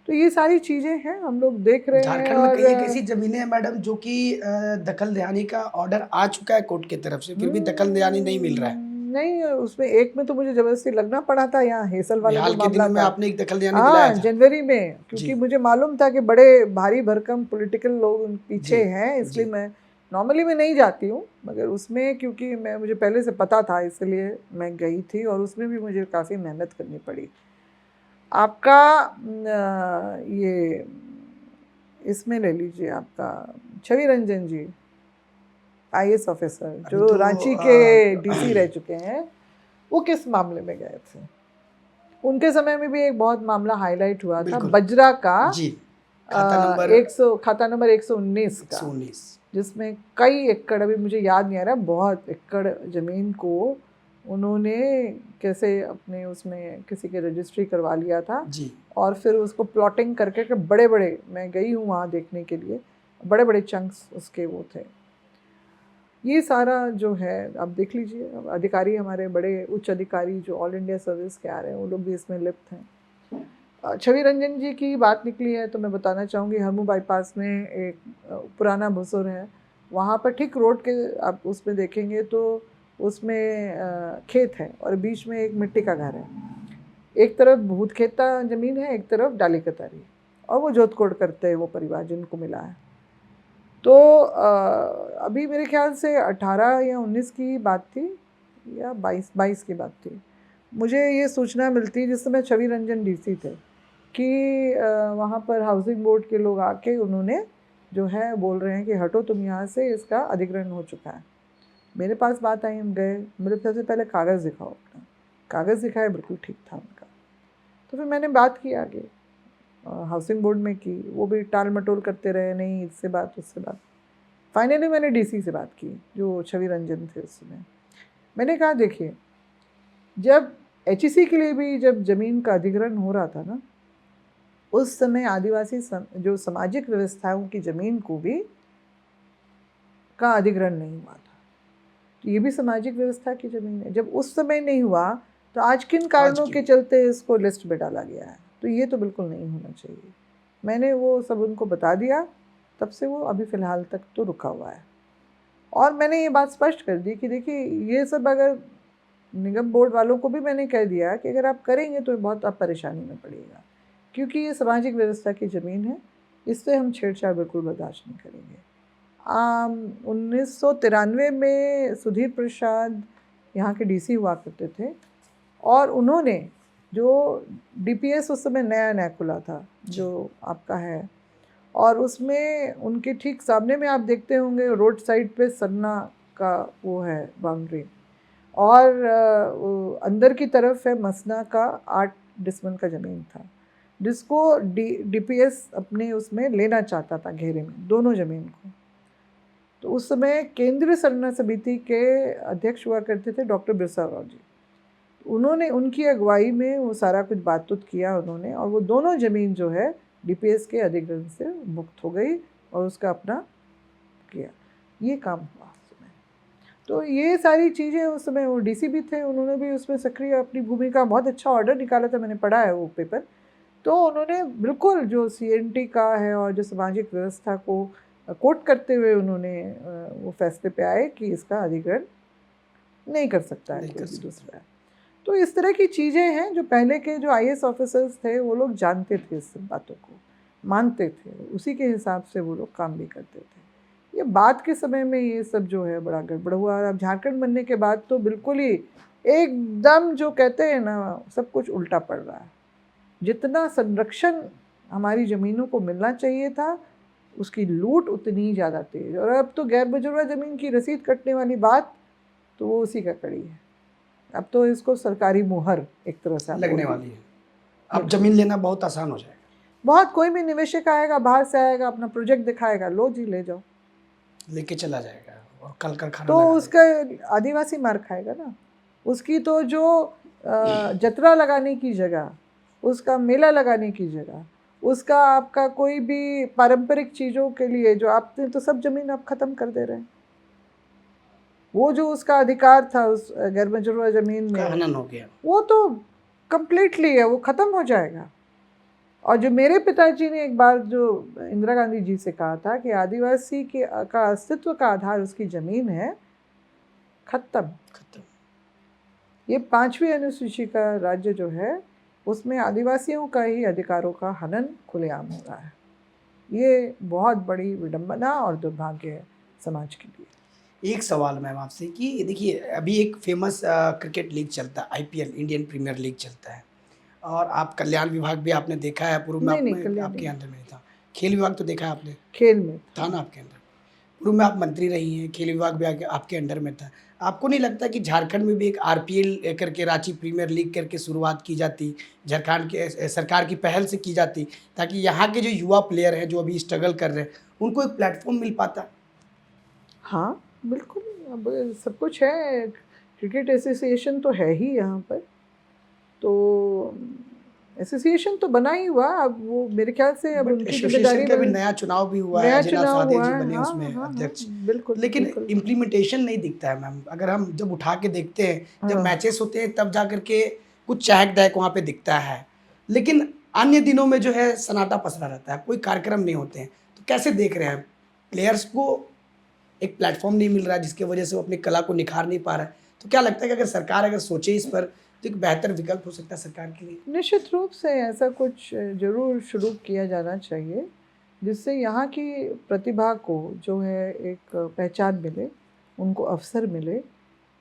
तो ये सारी चीज़ें हैं, हम लोग देख रहे हैं। झारखंड में कई एक ऐसी जमीनें हैं मैडम जो कि दखल दिहानी का ऑर्डर आ चुका है कोर्ट की तरफ से, फिर भी दखल दिहानी नहीं मिल रहा है। नहीं, उसमें एक में तो मुझे ज़बरदस्ती लगना पड़ा था, यहाँ हेसल वाला हाल जो के मामला दिनों में था। आपने एक दखल दिहानी दिलाया था जनवरी में, क्योंकि मुझे मालूम था कि बड़े भारी भरकम पॉलिटिकल लोग पीछे हैं, इसलिए मैं नॉर्मली मैं नहीं जाती हूँ, मगर उसमें क्योंकि मुझे पहले से पता था इसलिए मैं गई थी और उसमें भी मुझे काफ़ी मेहनत करनी पड़ी। आपका ये इसमें ले लीजिए, आपका छवि रंजन जी IAS ऑफिसर जो तो रांची के DC रह चुके हैं, वो किस मामले में गए थे? उनके समय में भी एक बहुत मामला हाईलाइट हुआ था बजरा का, खाता नंबर 119 का, जिसमें कई एकड़, अभी मुझे याद नहीं आ रहा, बहुत एकड़ ज़मीन को उन्होंने कैसे अपने उसमें किसी के रजिस्ट्री करवा लिया था और फिर उसको प्लॉटिंग करके बड़े बड़े, मैं गई हूँ वहाँ देखने के लिए, बड़े बड़े चंक्स उसके वो थे। ये सारा जो है आप देख लीजिए, अधिकारी हमारे बड़े उच्च अधिकारी जो ऑल इंडिया सर्विस के आ रहे हैं वो लोग भी इसमें लिप्त हैं। छवि रंजन जी की बात निकली है तो मैं बताना चाहूँगी, हरमू बाईपास में एक पुराना भसुर है, वहाँ पर ठीक रोड के आप उसमें देखेंगे तो उसमें खेत है और बीच में एक मिट्टी का घर है। एक तरफ भूत खेता ज़मीन है, एक तरफ डाली कतारी, और वो जोतकोड़ करते हैं वो परिवार जिनको मिला है। तो अभी मेरे ख्याल से 18 या 19 की बात थी या 22 की बात थी, मुझे ये सूचना मिलती जिस समय छवि रंजन DC थे कि वहाँ पर हाउसिंग बोर्ड के लोग आके उन्होंने जो है बोल रहे हैं कि हटो तुम यहाँ से, इसका अधिग्रहण हो चुका है। मेरे पास बात आई, हम गए, मेरे सबसे पहले कागज़ दिखाओ, अपना कागज़ दिखाए, बिल्कुल ठीक था उनका। तो फिर मैंने बात की आगे हाउसिंग बोर्ड में की, वो भी टाल मटोल करते रहे, नहीं इससे बात उससे बात। फाइनली मैंने DC से बात की जो छवि रंजन थे उस समय। मैंने कहा देखिए, जब HEC के लिए भी जब ज़मीन का अधिग्रहण हो रहा था ना, उस समय आदिवासी जो सामाजिक व्यवस्थाओं की ज़मीन को भी का अधिग्रहण नहीं हुआ था, तो ये भी सामाजिक व्यवस्था की ज़मीन है। जब उस समय नहीं हुआ तो आज किन कारणों के चलते इसको लिस्ट में डाला गया है, तो ये तो बिल्कुल नहीं होना चाहिए। मैंने वो सब उनको बता दिया, तब से वो अभी फ़िलहाल तक तो रुका हुआ है। और मैंने ये बात स्पष्ट कर दी कि देखिए, ये सब अगर निगम बोर्ड वालों को भी मैंने कह दिया कि अगर आप करेंगे तो बहुत आप परेशानी में पड़िएगा, क्योंकि ये सामाजिक व्यवस्था की ज़मीन है, इससे हम छेड़छाड़ बिल्कुल बर्दाश्त नहीं करेंगे। 1993 में सुधीर प्रसाद यहाँ के DC हुआ करते थे और उन्होंने जो DPS उस समय नया नया खुला था जो आपका है, और उसमें उनके ठीक सामने में आप देखते होंगे रोड साइड पे सरना का वो है बाउंड्री, और अंदर की तरफ है मसना का 8 डिसमन का ज़मीन था, जिसको DPS अपने उसमें लेना चाहता था घेरे में, दोनों ज़मीन को। तो उस समय केंद्रीय सरना समिति के अध्यक्ष हुआ करते थे डॉक्टर बिरसा राव जी। उन्होंने उनकी अगुवाई में वो सारा कुछ बातचीत किया उन्होंने, और वो दोनों ज़मीन जो है डीपीएस के अधिग्रहण से मुक्त हो गई और उसका अपना किया, ये काम हुआ उस समय। तो ये सारी चीज़ें उस समय, वो डीसी भी थे, उन्होंने भी उसमें सक्रिय अपनी भूमिका, बहुत अच्छा ऑर्डर निकाला था, मैंने पढ़ा है वो पेपर। तो उन्होंने बिल्कुल जो सीएनटी का है और जो सामाजिक व्यवस्था को कोट करते हुए उन्होंने वो फैसले पे आए कि इसका अधिग्रहण नहीं कर सकता है कोई भी दूसरा। तो इस तरह की चीज़ें हैं जो पहले के जो आईएएस ऑफिसर्स थे वो लोग जानते थे, इस सब बातों को मानते थे, उसी के हिसाब से वो लोग काम भी करते थे। ये बाद के समय में ये सब जो है बड़ा गड़बड़ हुआ, और अब झारखंड बनने के बाद तो बिल्कुल ही एकदम जो कहते हैं ना, सब कुछ उल्टा पड़ रहा है। जितना संरक्षण हमारी ज़मीनों को मिलना चाहिए था, उसकी लूट उतनी ज़्यादा तेज। और अब तो गैर बजुर्गा ज़मीन की रसीद कटने वाली बात तो वो उसी का कड़ी है। अब तो इसको सरकारी मुहर एक तरह से लगने वाली है। अब ज़मीन लेना बहुत आसान हो जाएगा। बहुत, कोई भी निवेशक आएगा, बाहर से आएगा, अपना प्रोजेक्ट दिखाएगा, लो जी ले जाओ, लेके चला जाएगा और कल कारखाना तो लगा उसका आदिवासी मार खाएगा ना। उसकी तो जो जतरा लगाने की जगह, उसका मेला लगाने की जगह, उसका आपका कोई भी पारंपरिक चीज़ों के लिए जो आपने तो सब ज़मीन आप ख़त्म कर दे रहे हैं। वो जो उसका अधिकार था उस गैर बजुर्गा ज़मीन का में, हनन हो गया। वो तो कंप्लीटली है, वो ख़त्म हो जाएगा। और जो मेरे पिताजी ने एक बार जो इंदिरा गांधी जी से कहा था कि आदिवासी के का अस्तित्व का आधार उसकी ज़मीन है, ख़त्म। ये 5वीं अनुसूची का राज्य जो है उसमें आदिवासियों का ही अधिकारों का हनन खुलेआम हो रहा है। ये बहुत बड़ी विडंबना और दुर्भाग्य है समाज के लिए। एक सवाल मैम आपसे कि देखिए अभी एक फेमस क्रिकेट लीग चलता है, आईपीएल, इंडियन प्रीमियर लीग चलता है, और आप कल्याण विभाग भी आपने देखा है, पूर्व में नहीं, आप कल्याण आपके नहीं। अंदर में था। खेल विभाग तो देखा है आपने, खेल में था ना आपके अंदर। पूर्व में आप मंत्री रही हैं, खेल विभाग भी आपके अंडर में था। आपको नहीं लगता कि झारखंड में भी एक आरपीएल करके, रांची प्रीमियर लीग करके शुरुआत की जाती, झारखंड के सरकार की पहल से की जाती, ताकि यहाँ के जो युवा प्लेयर हैं जो अभी स्ट्रगल कर रहे हैं उनको एक प्लेटफॉर्म मिल पाता? हाँ, बिल्कुल। अब सब कुछ है, क्रिकेट एसोसिएशन तो है ही यहाँ पर, तो एसोसिएशन तो बना ही हुआ। अब वो मेरे ख्याल से अब उनकी जिम्मेदारी एसोसिएशन का भी नया चुनाव भी हुआ है, नया अजिना चुनाव सादे हुआ जी है। बने हाँ, उसमें हाँ, हाँ, अध्यक्ष। बिल्कुल, लेकिन बिल्कुल। इम्प्लीमेंटेशन नहीं दिखता है मैम। अगर हम जब उठा के देखते हैं, जब हाँ। मैचेस होते हैं तब जा करके कुछ चहक-दहक वहाँ पे दिखता है, लेकिन अन्य दिनों में जो है सन्नाटा पसरा रहता है, कोई कार्यक्रम नहीं होते हैं। तो कैसे देख रहे हैं? प्लेयर्स को एक प्लेटफॉर्म नहीं मिल रहा है जिसकी वजह से वो अपनी कला को निखार नहीं पा रहा है। तो क्या लगता है कि अगर सरकार अगर सोचे इस पर तो एक बेहतर विकल्प हो सकता है सरकार के लिए? निश्चित रूप से ऐसा कुछ ज़रूर शुरू किया जाना चाहिए, जिससे यहाँ की प्रतिभा को जो है एक पहचान मिले, उनको अवसर मिले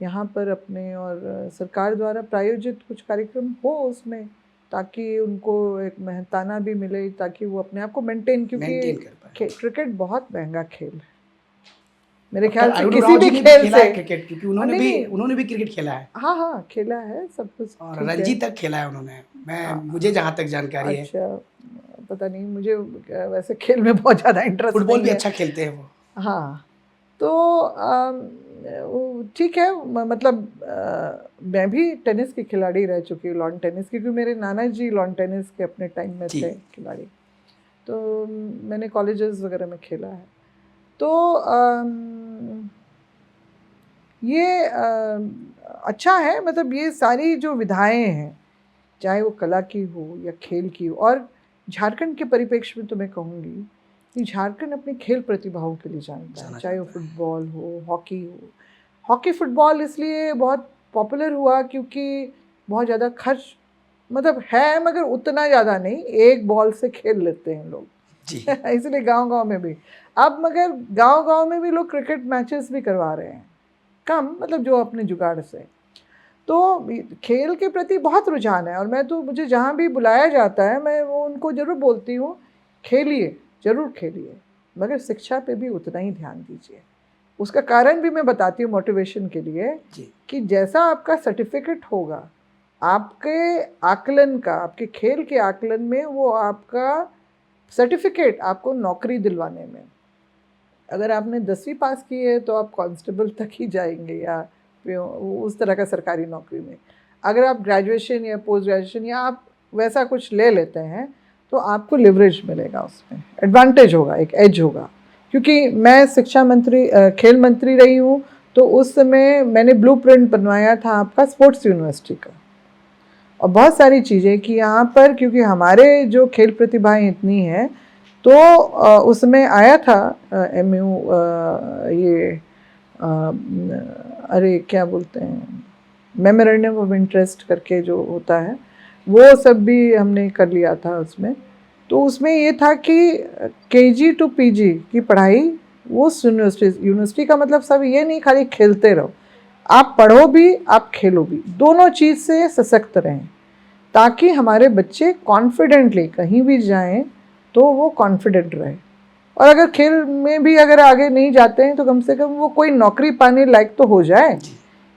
यहाँ पर अपने, और सरकार द्वारा प्रायोजित कुछ कार्यक्रम हो उसमें, ताकि उनको एक मेहनताना भी मिले, ताकि वो अपने आप को मेंटेन, क्योंकि मेंटेन कर पाए। क्रिकेट बहुत महंगा खेल है मेरे डॉक्टर ख्याल से, अरुण किसी राव भी जी ने भी खेल खेला से। है क्रिकेट, क्योंकि नहीं, नहीं। उन्होंने भी क्रिकेट खेला है हाँ, हाँ, खेला है, सब कुछ और ठीक रणजी है। तक खेला है उन्होंने। मुझे जहाँ तक जानकारी है। अच्छा, पता नहीं, मुझे वैसे खेल में बहुत ज़्यादा इंटरेस्ट फुटबॉल नहीं भी है। अच्छा खेलते हैं वो। हाँ, तो वो ठीक है, मतलब मैं भी टेनिस की खिलाड़ी रह चुकी हूँ, लॉन टेनिस की, क्योंकि मेरे नाना जी लॉन टेनिस के अपने टाइम में जी। थे खिलाड़ी, तो मैंने कॉलेजेस वगैरह में खेला है। तो ये अच्छा है, मतलब ये सारी जो विधाएं हैं, चाहे वो कला की हो या खेल की हो, और झारखंड के परिप्रेक्ष्य में तो मैं कहूँगी कि झारखंड अपनी खेल प्रतिभाओं के लिए जानता है, चाहे वो फुटबॉल हो, हॉकी हो। हॉकी फुटबॉल इसलिए बहुत पॉपुलर हुआ क्योंकि बहुत ज़्यादा खर्च, मतलब है मगर उतना ज़्यादा नहीं, एक बॉल से खेल लेते हैं लोग जी। इसलिए गांव-गांव में भी, अब मगर गांव-गांव में भी लोग क्रिकेट मैचेस भी करवा रहे हैं, कम, मतलब जो अपने जुगाड़ से। तो खेल के प्रति बहुत रुझान है, और मैं तो, मुझे जहाँ भी बुलाया जाता है मैं वो उनको ज़रूर बोलती हूँ, खेलिए, ज़रूर खेलिए, मगर शिक्षा पे भी उतना ही ध्यान दीजिए। उसका कारण भी मैं बताती हूँ मोटिवेशन के लिए, कि जैसा आपका सर्टिफिकेट होगा आपके आकलन का, आपके खेल के आकलन में, वो आपका सर्टिफिकेट आपको नौकरी दिलवाने में, अगर आपने 10वीं पास की है तो आप कांस्टेबल तक ही जाएंगे, या उस तरह का सरकारी नौकरी में। अगर आप ग्रेजुएशन या पोस्ट ग्रेजुएशन या आप वैसा कुछ ले लेते हैं तो आपको लिवरेज मिलेगा, उसमें एडवांटेज होगा, एक एज होगा। क्योंकि मैं शिक्षा मंत्री खेल मंत्री रही हूँ, तो उस समय मैंने ब्लूप्रिंट बनवाया था आपका स्पोर्ट्स यूनिवर्सिटी का, और बहुत सारी चीज़ें कि यहाँ पर क्योंकि हमारे जो खेल प्रतिभाएं इतनी हैं, तो उसमें आया था MU ये अरे क्या बोलते हैं, मेमोरेंडम ऑफ इंटरेस्ट करके जो होता है, वो सब भी हमने कर लिया था उसमें। तो उसमें ये था कि KG to PG की पढ़ाई वो यूनिवर्सिटी का मतलब सब ये नहीं खाली खेलते रहो, आप पढ़ो भी आप खेलो भी, दोनों चीज़ से सशक्त रहें, ताकि हमारे बच्चे कॉन्फिडेंटली कहीं भी जाएं तो वो कॉन्फिडेंट रहे। और अगर खेल में भी अगर आगे नहीं जाते हैं तो कम से कम वो कोई नौकरी पाने लायक तो हो जाए,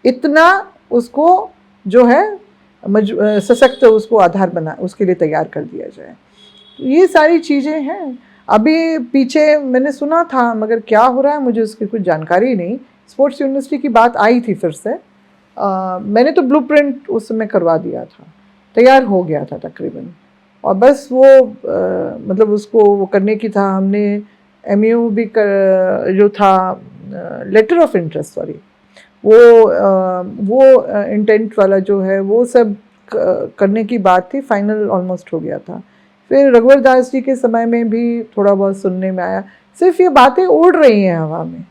इतना उसको जो है सशक्त उसको आधार बना उसके लिए तैयार कर दिया जाए। तो ये सारी चीज़ें हैं। अभी पीछे मैंने सुना था, मगर क्या हो रहा है मुझे उसकी कुछ जानकारी नहीं। स्पोर्ट्स यूनिवर्सिटी की बात आई थी फिर से, मैंने तो ब्लूप्रिंट उस समय करवा दिया था, तैयार हो गया था तकरीबन, और बस वो मतलब उसको वो करने की था। हमने MU भी जो था लेटर ऑफ इंटरेस्ट, सॉरी, वो इंटेंट वाला जो है वो सब करने की बात थी, फाइनल ऑलमोस्ट हो गया था। फिर रघुवर दास जी के समय में भी थोड़ा बहुत सुनने में आया, सिर्फ ये बातें उड़ रही हैं हवा में,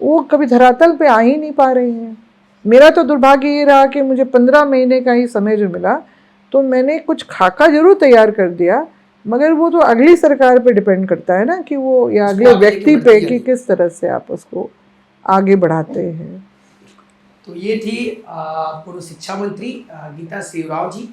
वो कभी धरातल पे आ ही नहीं पा रही हैं। मेरा तो दुर्भाग्य ये रहा कि मुझे 15 महीने का ही समय जो मिला, तो मैंने कुछ खाका जरूर तैयार कर दिया, मगर वो तो अगली सरकार पे डिपेंड करता है ना कि वो, या अगले व्यक्ति पे कि किस तरह से आप उसको आगे बढ़ाते हैं। तो ये थी पूर्व शिक्षा मंत्री गीता श्री उरांव जी,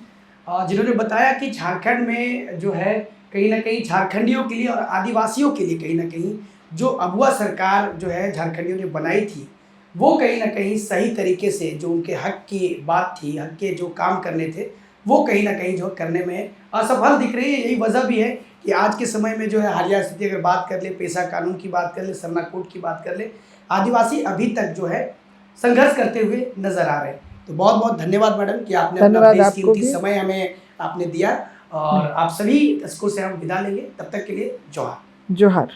जिन्होंने बताया कि झारखंड में जो है कहीं ना कहीं झारखंडियों के लिए और आदिवासियों के लिए कहीं ना कहीं जो अगुआ सरकार जो है झारखंडियों ने बनाई थी, वो कहीं ना कहीं सही तरीके से जो उनके हक की बात थी, हक के जो काम करने थे, वो कहीं ना कहीं जो करने में असफल दिख रही है। यही वजह भी है कि आज के समय में जो है हालिया स्थिति अगर बात कर ले, पेशा कानून की बात कर ले, सरना कोड की बात कर ले, आदिवासी अभी तक जो है संघर्ष करते हुए नजर आ रहे हैं। तो बहुत बहुत धन्यवाद मैडम कि आपने अपना बेशकीमती समय हमें आपने दिया, और आप सभी दर्शकों से हम विदा लेंगे। तब तक के लिए जोहार। जोहार।